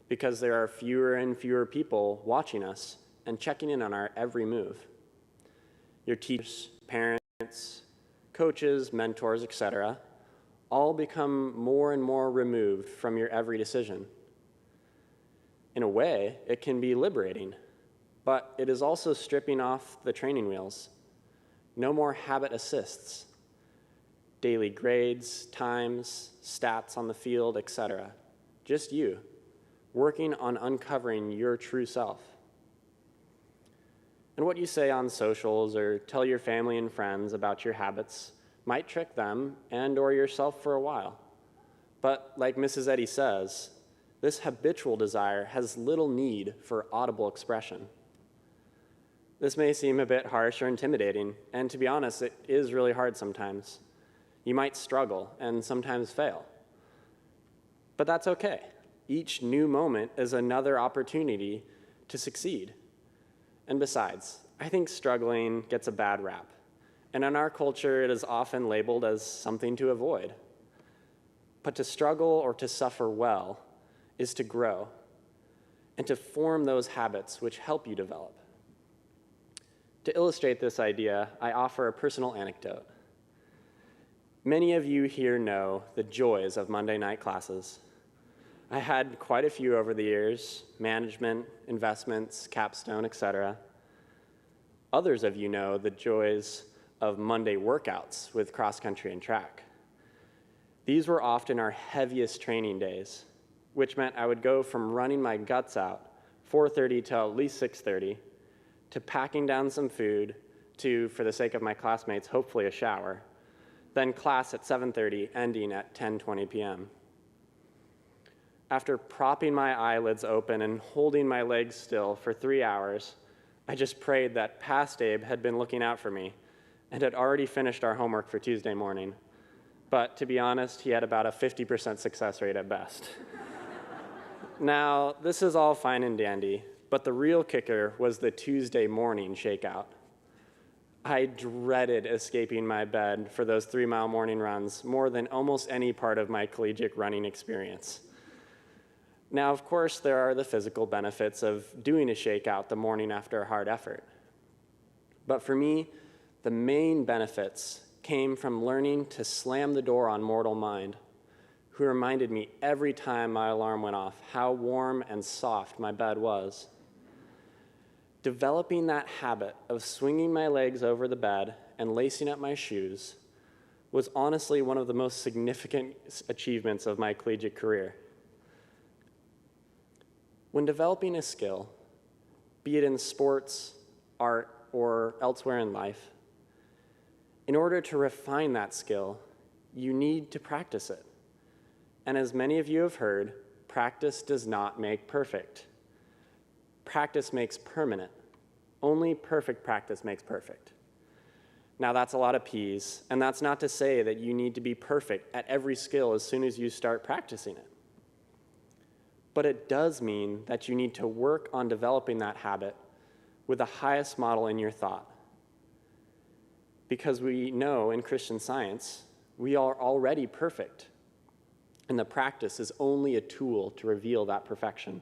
because there are fewer and fewer people watching us and checking in on our every move. Your teachers, parents, coaches, mentors, etc., all become more and more removed from your every decision. In a way, it can be liberating, but it is also stripping off the training wheels. No more habit assists. Daily grades, times, stats on the field, etc. Just you, working on uncovering your true self. And what you say on socials or tell your family and friends about your habits might trick them and or yourself for a while. But like Mrs. Eddy says, this habitual desire has little need for audible expression. This may seem a bit harsh or intimidating, and to be honest, it is really hard sometimes. You might struggle and sometimes fail. But that's okay. Each new moment is another opportunity to succeed. And besides, I think struggling gets a bad rap. And in our culture, it is often labeled as something to avoid. But to struggle or to suffer well is to grow and to form those habits which help you develop. To illustrate this idea, I offer a personal anecdote. Many of you here know the joys of Monday night classes. I had quite a few over the years: management, investments, capstone, etc. Others of you know the joys of Monday workouts with cross country and track. These were often our heaviest training days, which meant I would go from running my guts out 4:30 till at least 6:30, to packing down some food, to, for the sake of my classmates, hopefully a shower, then class at 7:30, ending at 10:20 p.m. After propping my eyelids open and holding my legs still for 3 hours, I just prayed that past Abe had been looking out for me and had already finished our homework for Tuesday morning. But to be honest, he had about a 50% success rate at best. Now, this is all fine and dandy, but the real kicker was the Tuesday morning shakeout. I dreaded escaping my bed for those 3-mile morning runs more than almost any part of my collegiate running experience. Now, of course, there are the physical benefits of doing a shakeout the morning after a hard effort. But for me, the main benefits came from learning to slam the door on mortal mind, who reminded me every time my alarm went off how warm and soft my bed was. Developing that habit of swinging my legs over the bed and lacing up my shoes was honestly one of the most significant achievements of my collegiate career. When developing a skill, be it in sports, art, or elsewhere in life, in order to refine that skill, you need to practice it. And as many of you have heard, practice does not make perfect. Practice makes permanent. Only perfect practice makes perfect. Now, that's a lot of P's, and that's not to say that you need to be perfect at every skill as soon as you start practicing it. But it does mean that you need to work on developing that habit with the highest model in your thought. Because we know in Christian Science, we are already perfect, and the practice is only a tool to reveal that perfection.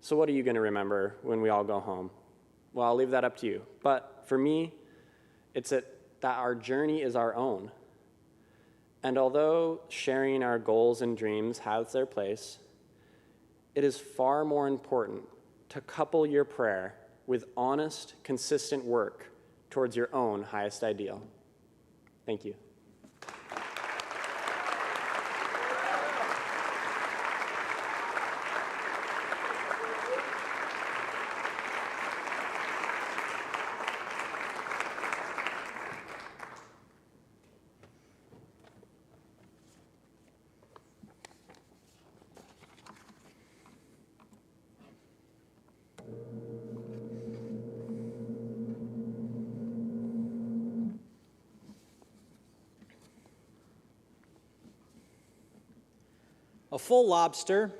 So what are you going to remember when we all go home? Well, I'll leave that up to you. But for me, it's that our journey is our own. And although sharing our goals and dreams has their place, it is far more important to couple your prayer with honest, consistent work towards your own highest ideal. Thank you. A full lobster,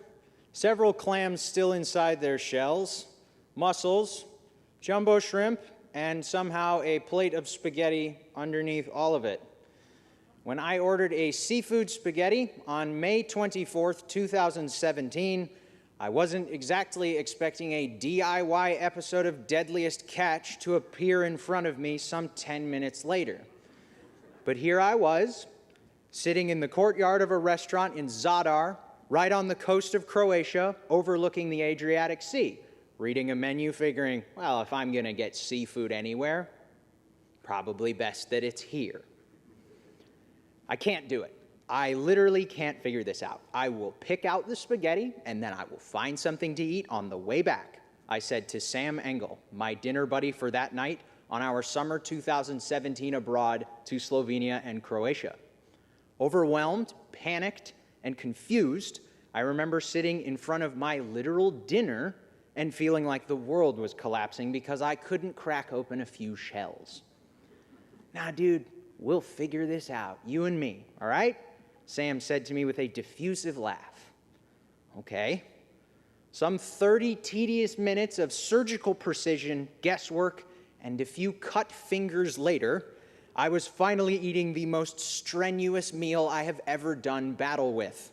several clams still inside their shells, mussels, jumbo shrimp, and somehow a plate of spaghetti underneath all of it. When I ordered a seafood spaghetti on May 24th, 2017, I wasn't exactly expecting a DIY episode of Deadliest Catch to appear in front of me some 10 minutes later. But here I was, sitting in the courtyard of a restaurant in Zadar, right on the coast of Croatia, overlooking the Adriatic Sea, reading a menu, figuring, well, if I'm going to get seafood anywhere, probably best that it's here. I can't do it. I literally can't figure this out. I will pick out the spaghetti, and then I will find something to eat on the way back, I said to Sam Engel, my dinner buddy for that night on our summer 2017 abroad to Slovenia and Croatia. Overwhelmed, panicked, and confused, I remember sitting in front of my literal dinner and feeling like the world was collapsing because I couldn't crack open a few shells. Nah, dude, we'll figure this out, you and me, all right? Sam said to me with a diffusive laugh. Okay. Some 30 tedious minutes of surgical precision, guesswork, and a few cut fingers later, I was finally eating the most strenuous meal I have ever done battle with.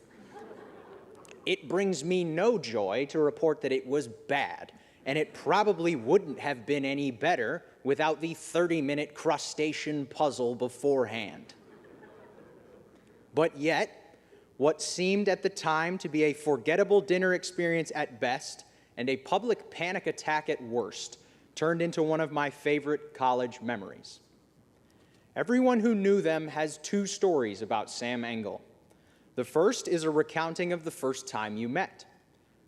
it brings me no joy to report that it was bad, and it probably wouldn't have been any better without the 30-minute crustacean puzzle beforehand. But yet, what seemed at the time to be a forgettable dinner experience at best and a public panic attack at worst turned into one of my favorite college memories. Everyone who knew them has two stories about Sam Engel. The first is a recounting of the first time you met.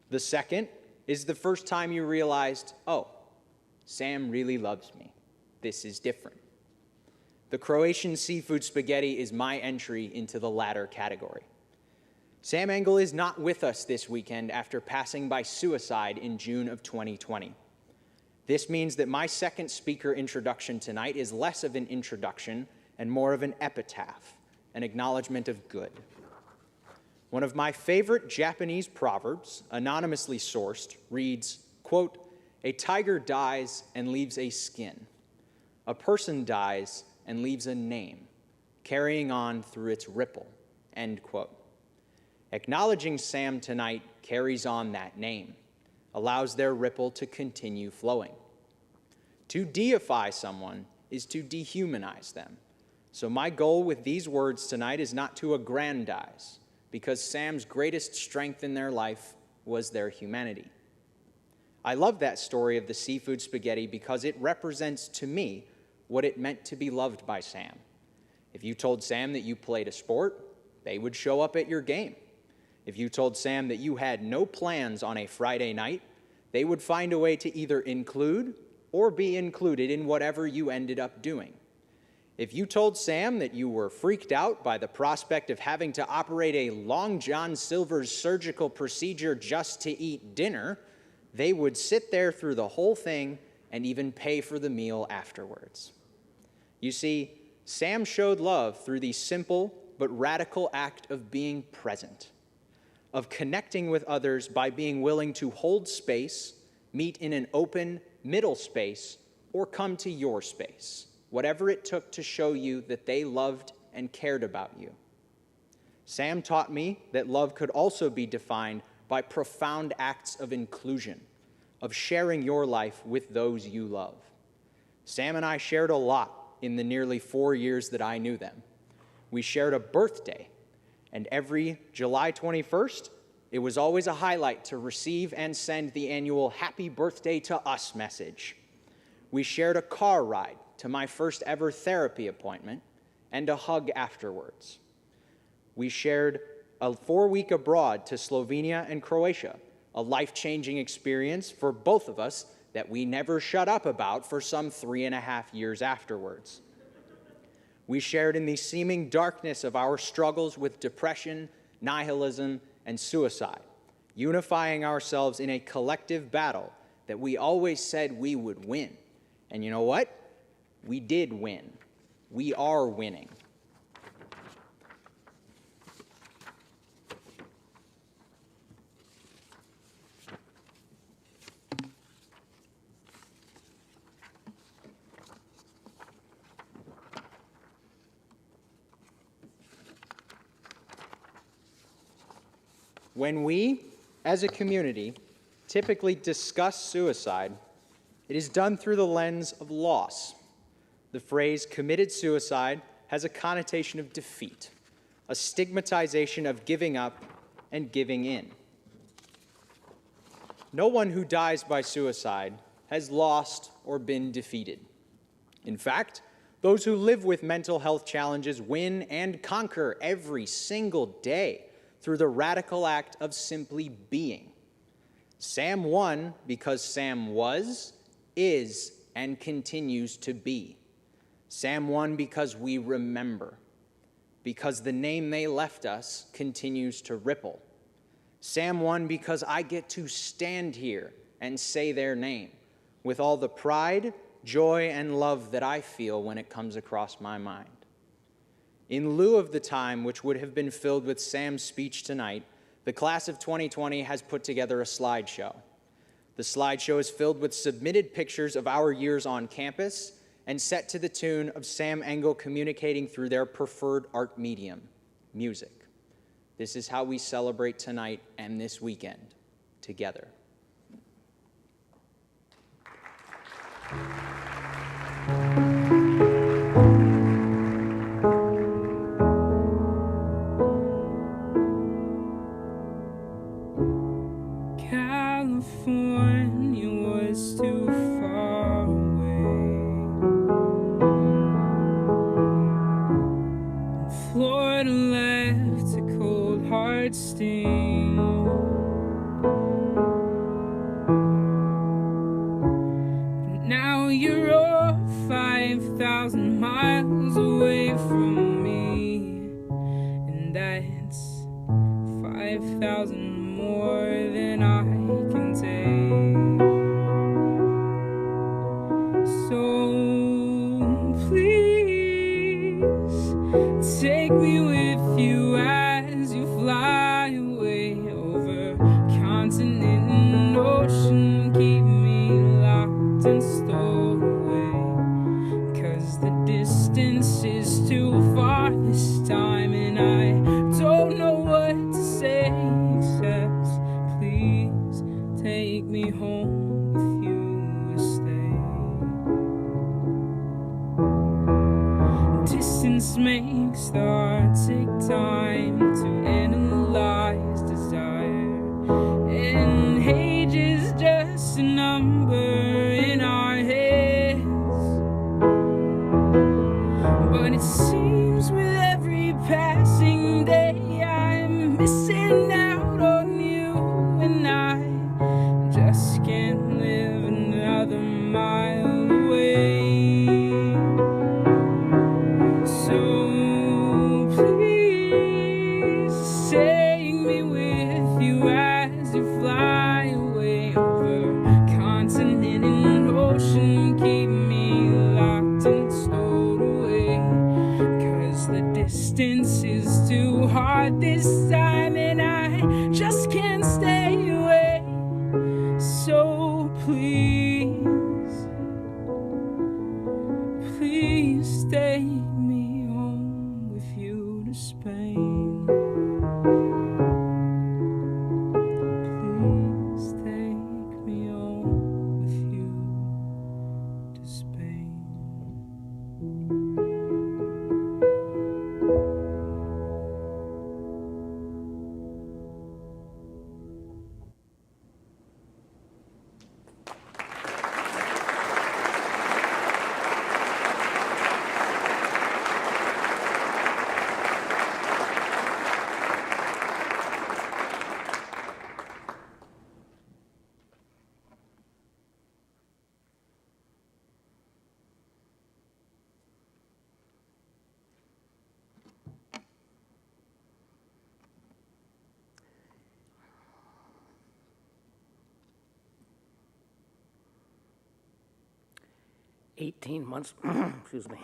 The second is the first time you realized, oh, Sam really loves me. This is different. The Croatian seafood spaghetti is my entry into the latter category. Sam Engel is not with us this weekend after passing by suicide in June of 2020. This means that my second speaker introduction tonight is less of an introduction and more of an epitaph, an acknowledgement of good. One of my favorite Japanese proverbs, anonymously sourced, reads, quote, "A tiger dies and leaves a skin. A person dies and leaves a name, carrying on through its ripple," end quote. Acknowledging Sam tonight carries on that name, allows their ripple to continue flowing. To deify someone is to dehumanize them. So my goal with these words tonight is not to aggrandize, because Sam's greatest strength in their life was their humanity. I love that story of the seafood spaghetti because it represents to me what it meant to be loved by Sam. If you told Sam that you played a sport, they would show up at your game. If you told Sam that you had no plans on a Friday night, they would find a way to either include or be included in whatever you ended up doing. If you told Sam that you were freaked out by the prospect of having to operate a Long John Silver's surgical procedure just to eat dinner, they would sit there through the whole thing and even pay for the meal afterwards. You see, Sam showed love through the simple but radical act of being present, of connecting with others by being willing to hold space, meet in an open middle space, or come to your space, whatever it took to show you that they loved and cared about you. Sam taught me that love could also be defined by profound acts of inclusion, of sharing your life with those you love. Sam and I shared a lot in the nearly 4 years that I knew them. We shared a birthday, and every July 21st, it was always a highlight to receive and send the annual "Happy Birthday to Us" message. We shared a car ride to my first ever therapy appointment and a hug afterwards. We shared a 4-week abroad to Slovenia and Croatia, a life-changing experience for both of us that we never shut up about for some 3.5 years afterwards. We shared in the seeming darkness of our struggles with depression, nihilism, and suicide, unifying ourselves in a collective battle that we always said we would win. And you know what? We did win. We are winning. When we, as a community, typically discuss suicide, it is done through the lens of loss. The phrase "committed suicide" has a connotation of defeat, a stigmatization of giving up and giving in. No one who dies by suicide has lost or been defeated. In fact, those who live with mental health challenges win and conquer every single day through the radical act of simply being. Sam won because Sam was, is, and continues to be. Sam won because we remember, because the name they left us continues to ripple. Sam won because I get to stand here and say their name with all the pride, joy, and love that I feel when it comes across my mind. In lieu of the time which would have been filled with Sam's speech tonight, the class of 2020 has put together a slideshow. The slideshow is filled with submitted pictures of our years on campus and set to the tune of Sam Engel communicating through their preferred art medium, music. This is how we celebrate tonight and this weekend together. California was too far away. Florida left a cold hard sting. But now you're all 5,000 miles away from me, and that's 5,000 more than I can take. So please take me with you as you fly away over continent and ocean. Keep me locked and stowed away, 'cause the distance is too far this time, and I don't know what to say except please take me home with you to stay. Distance makes the heart take time to analyze desire, and age is just a number in our heads. But it seems with every passing day I'm missing out on you, and I just can't live another mile away. So please take me with you as you fly away over continent and ocean. Keep me locked and stowed away, 'cause the distance is too hard this time, and I just can't stay away. So please, please take me home with you to Spain. Please take me home with you to Spain. 18 months, excuse me,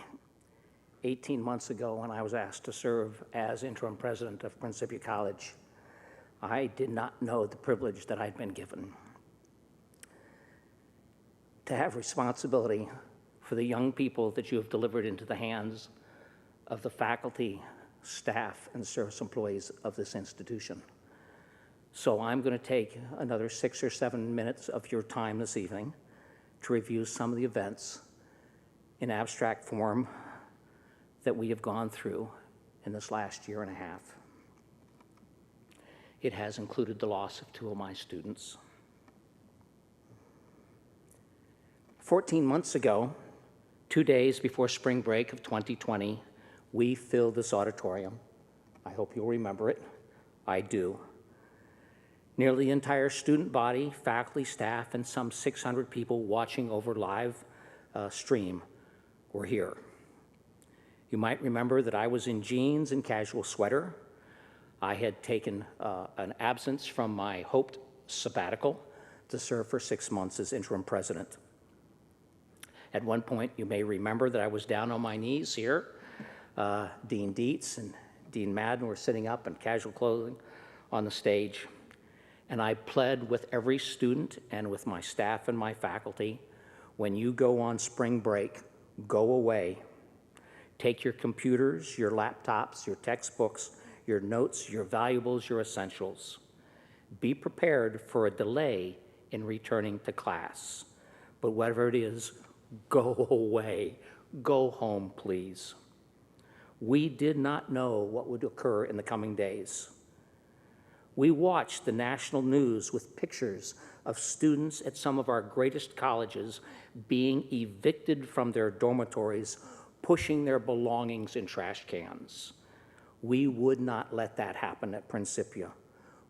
18 months ago when I was asked to serve as interim president of Principia College, I did not know the privilege that I'd been given to have responsibility for the young people that you have delivered into the hands of the faculty, staff, and service employees of this institution. So I'm going to take another 6 or 7 minutes of your time this evening to review some of the events in abstract form that we have gone through in this last year and a half. It has included the loss of 2 of my students. 14 months ago, 2 days before spring break of 2020, we filled this auditorium. I hope you'll remember it. I do. Nearly the entire student body, faculty, staff, and some 600 people watching over live stream were here. You might remember that I was in jeans and casual sweater. I had taken an absence from my hoped sabbatical to serve for 6 months as interim president. At one point, you may remember that I was down on my knees here. Dean Dietz and Dean Madden were sitting up in casual clothing on the stage. And I pled with every student and with my staff and my faculty, when you go on spring break, go away. Take your computers, your laptops, your textbooks, your notes, your valuables, your essentials. Be prepared for a delay in returning to class. But whatever it is, go away. Go home, please. We did not know what would occur in the coming days. We watched the national news with pictures of students at some of our greatest colleges being evicted from their dormitories, pushing their belongings in trash cans. We would not let that happen at Principia.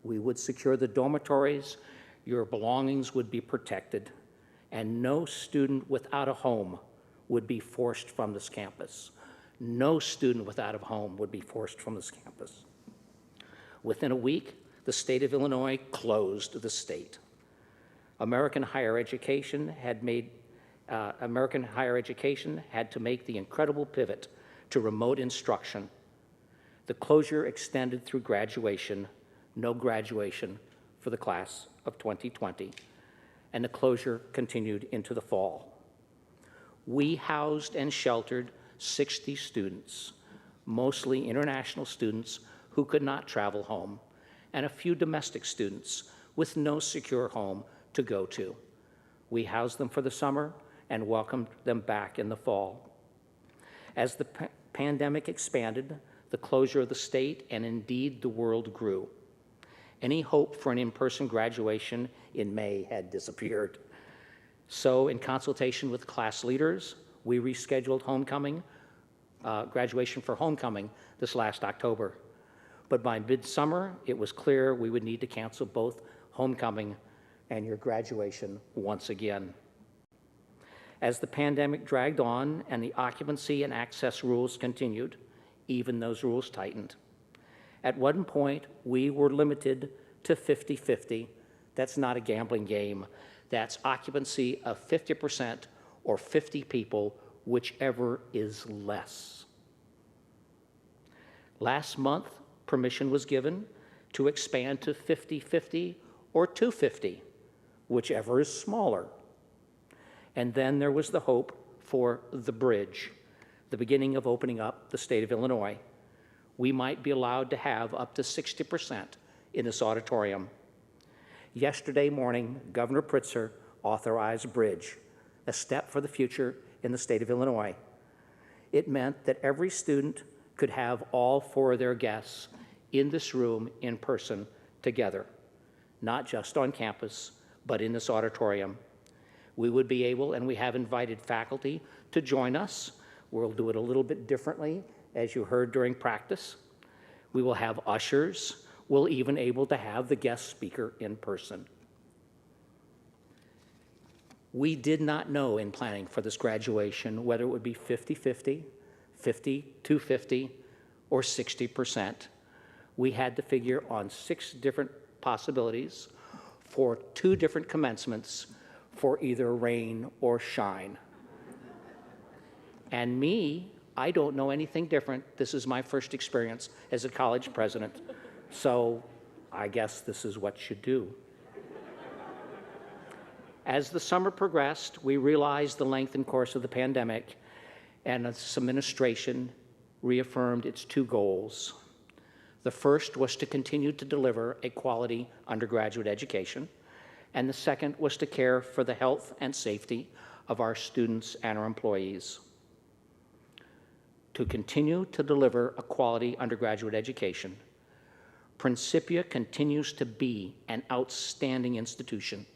We would secure the dormitories, your belongings would be protected, and no student without a home would be forced from this campus. No student without a home would be forced from this campus. Within a week, the state of Illinois closed the state. American higher education had to make the incredible pivot to remote instruction. The closure extended through graduation, no graduation for the class of 2020, and the closure continued into the fall. We housed and sheltered 60 students, mostly international students who could not travel home, and a few domestic students with no secure home to go to. We housed them for the summer and welcomed them back in the fall. As the pandemic expanded, the closure of the state and indeed the world grew. Any hope for an in-person graduation in May had disappeared. So in consultation with class leaders, we rescheduled graduation for homecoming this last October. But by midsummer, it was clear we would need to cancel both homecoming and your graduation once again. As the pandemic dragged on and the occupancy and access rules continued, even those rules tightened. At one point, we were limited to 50-50. That's not a gambling game. That's occupancy of 50% or 50 people, whichever is less. Last month, permission was given to expand to 50-50 or 250, whichever is smaller. And then there was the hope for the bridge, the beginning of opening up the state of Illinois. We might be allowed to have up to 60% in this auditorium. Yesterday morning, Governor Pritzker authorized bridge, a step for the future in the state of Illinois. It meant that every student could have all 4 of their guests in this room in person together, not just on campus, but in this auditorium. We would be able, and we have invited faculty to join us. We'll do it a little bit differently, as you heard during practice. We will have ushers. We'll even able to have the guest speaker in person. We did not know in planning for this graduation whether it would be 50-50, 50-50, or 60%. We had to figure on 6 different possibilities for 2 different commencements for either rain or shine. And me, I don't know anything different. This is my first experience as a college president, so I guess this is what you do. As the summer progressed, we realized the length and course of the pandemic, and this administration reaffirmed its 2 goals. The first was to continue to deliver a quality undergraduate education, and the second was to care for the health and safety of our students and our employees. To continue to deliver a quality undergraduate education, Principia continues to be an outstanding institution.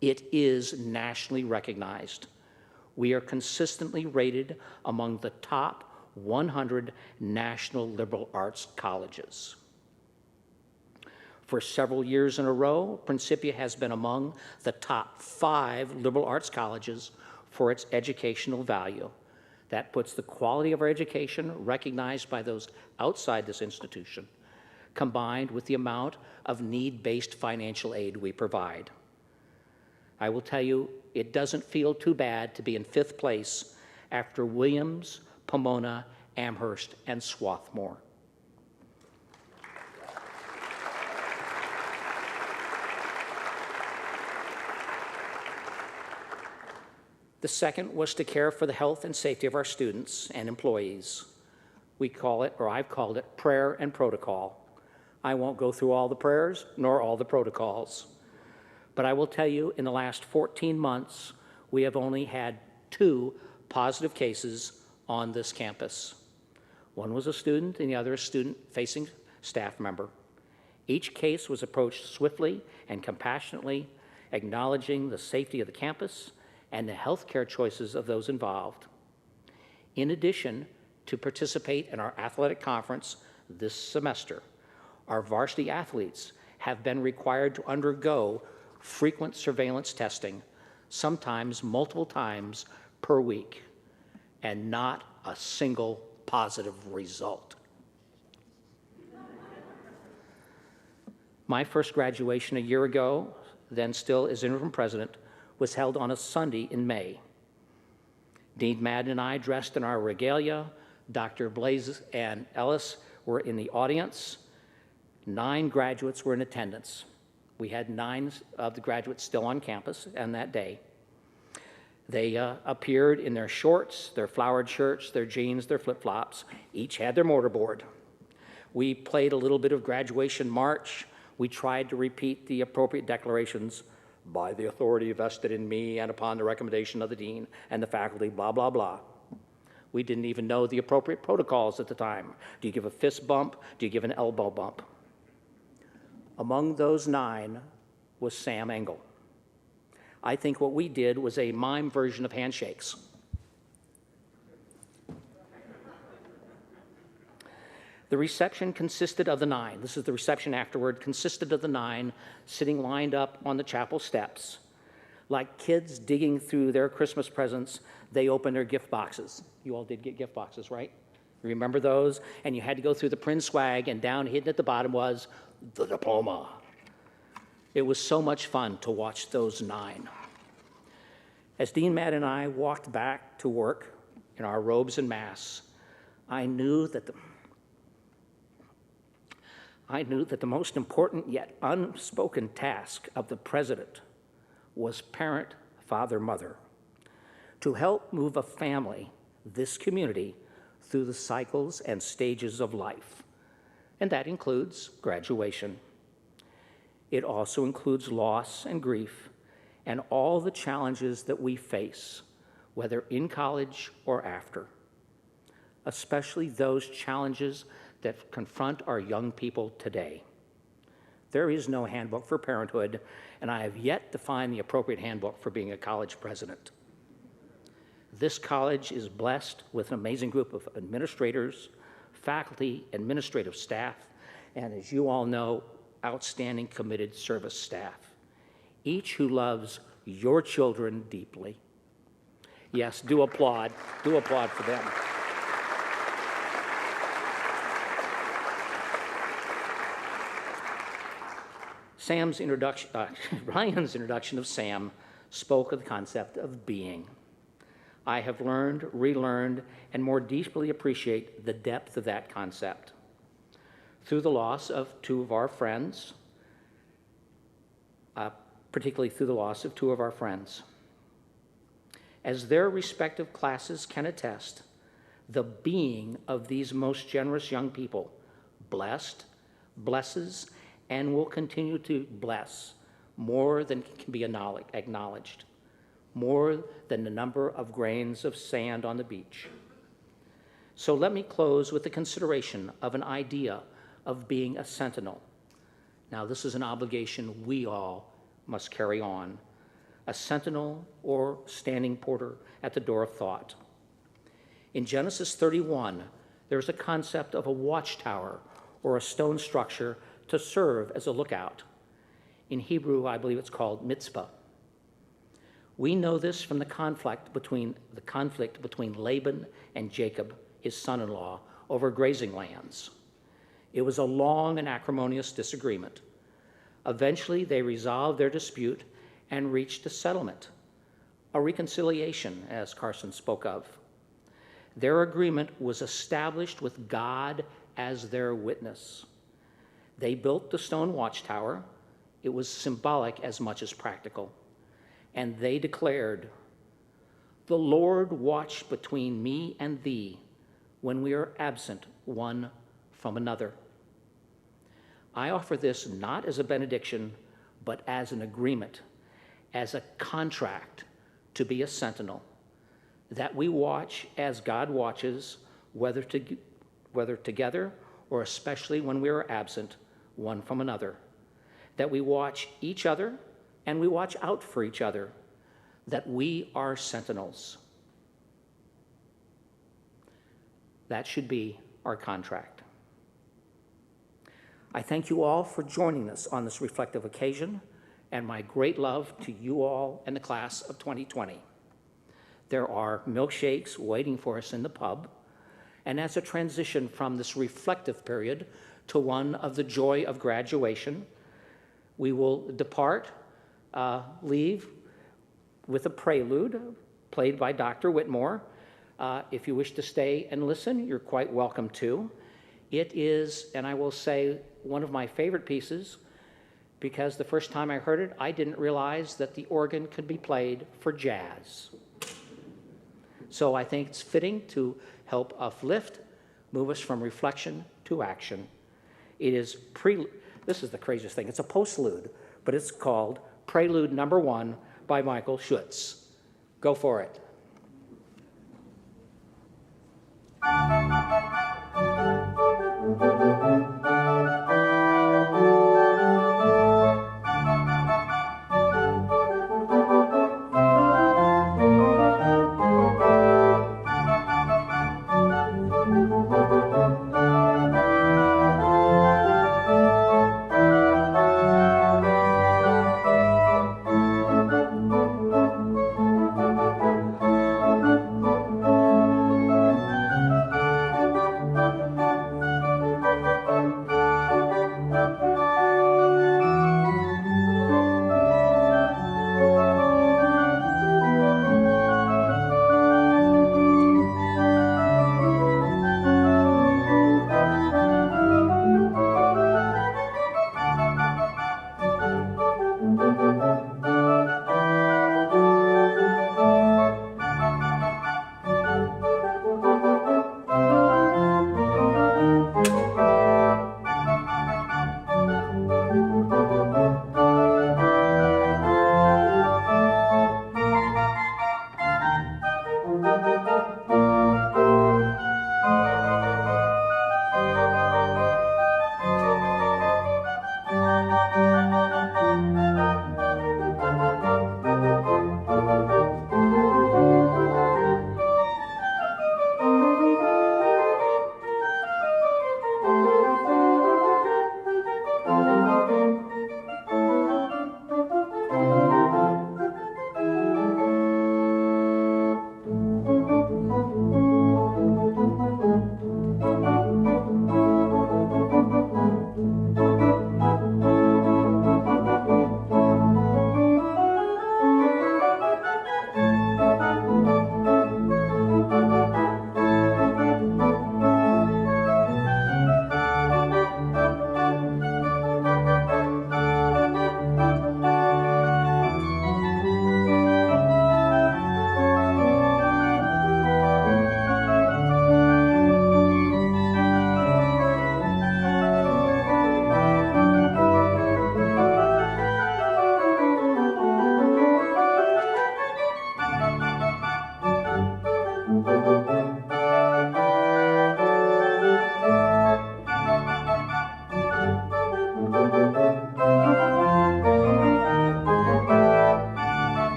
It is nationally recognized. We are consistently rated among the top 100 national liberal arts colleges. For several years in a row, Principia has been among the top 5 liberal arts colleges for its educational value. That puts the quality of our education recognized by those outside this institution, combined with the amount of need-based financial aid we provide. I will tell you, it doesn't feel too bad to be in 5th place after Williams, Pomona, Amherst, and Swarthmore. The second was to care for the health and safety of our students and employees. We call it, or I've called it, prayer and protocol. I won't go through all the prayers nor all the protocols. But I will tell you, in the last 14 months, we have only had 2 positive cases on this campus. One was a student and the other a student-facing staff member. Each case was approached swiftly and compassionately, acknowledging the safety of the campus and the healthcare choices of those involved. In addition, to participate in our athletic conference this semester, our varsity athletes have been required to undergo frequent surveillance testing, sometimes multiple times per week, and not a single positive result. My first graduation a year ago, then still as interim president, was held on a Sunday in May. Dean Madden and I, dressed in our regalia, Dr. Blaze and Ellis were in the audience. 9 graduates were in attendance. We had 9 of the graduates still on campus on that day. They appeared in their shorts, their flowered shirts, their jeans, their flip-flops. Each had their mortarboard. We played a little bit of graduation march. We tried to repeat the appropriate declarations, by the authority vested in me and upon the recommendation of the dean and the faculty, blah, blah, blah. We didn't even know the appropriate protocols at the time. Do you give a fist bump? Do you give an elbow bump? Among those 9 was Sam Engel. I think what we did was a mime version of handshakes. The reception consisted of the 9. This is the reception afterward, consisted of the 9 sitting lined up on the chapel steps. Like kids digging through their Christmas presents, they opened their gift boxes. You all did get gift boxes, right? Remember those? And you had to go through the print swag, and down hidden at the bottom was the diploma. It was so much fun to watch those 9. As Dean Madden and I walked back to work in our robes and masks, I knew that the most important yet unspoken task of the president was parent, father, mother, to help move a family, this community, through the cycles and stages of life. And that includes graduation. It also includes loss and grief and all the challenges that we face, whether in college or after, especially those challenges that confront our young people today. There is no handbook for parenthood, and I have yet to find the appropriate handbook for being a college president. This college is blessed with an amazing group of administrators, faculty, administrative staff, and as you all know, outstanding committed service staff, each who loves your children deeply. Yes, do applaud for them. Ryan's introduction of Sam spoke of the concept of being. I have learned, relearned, and more deeply appreciate the depth of that concept. Through the loss of 2 of our friends, particularly through the loss of 2 of our friends. As their respective classes can attest, the being of these most generous young people blessed, blesses, and will continue to bless more than can be acknowledged, more than the number of grains of sand on the beach. So let me close with the consideration of an idea of being a sentinel. Now, this is an obligation we all must carry on, a sentinel or standing porter at the door of thought. In Genesis 31, there's a concept of a watchtower or a stone structure to serve as a lookout. In Hebrew, I believe it's called mitzvah. We know this from the conflict between Laban and Jacob, his son-in-law, over grazing lands. It was a long and acrimonious disagreement. Eventually, they resolved their dispute and reached a settlement, a reconciliation, as Carson spoke of. Their agreement was established with God as their witness. They built the stone watchtower. It was symbolic as much as practical. And they declared, "The Lord watch between me and thee, when we are absent one from another. I offer this not as a benediction, but as an agreement, as a contract to be a sentinel, that we watch as God watches, whether together or especially when we are absent one from another, that we watch each other and we watch out for each other, that we are sentinels. That should be our contract. I thank you all for joining us on this reflective occasion, and my great love to you all and the class of 2020. There are milkshakes waiting for us in the pub, and as a transition from this reflective period to one of the joy of graduation, we will leave with a prelude played by Dr. Whitmore. If you wish to stay and listen, you're quite welcome to. It is, and I will say, one of my favorite pieces, because the first time I heard it, I didn't realize that the organ could be played for jazz. So I think it's fitting to help uplift, move us from reflection to action. It is this is the craziest thing. It's a postlude, but it's called Prelude Number 1 by Michael Schutz. Go for it.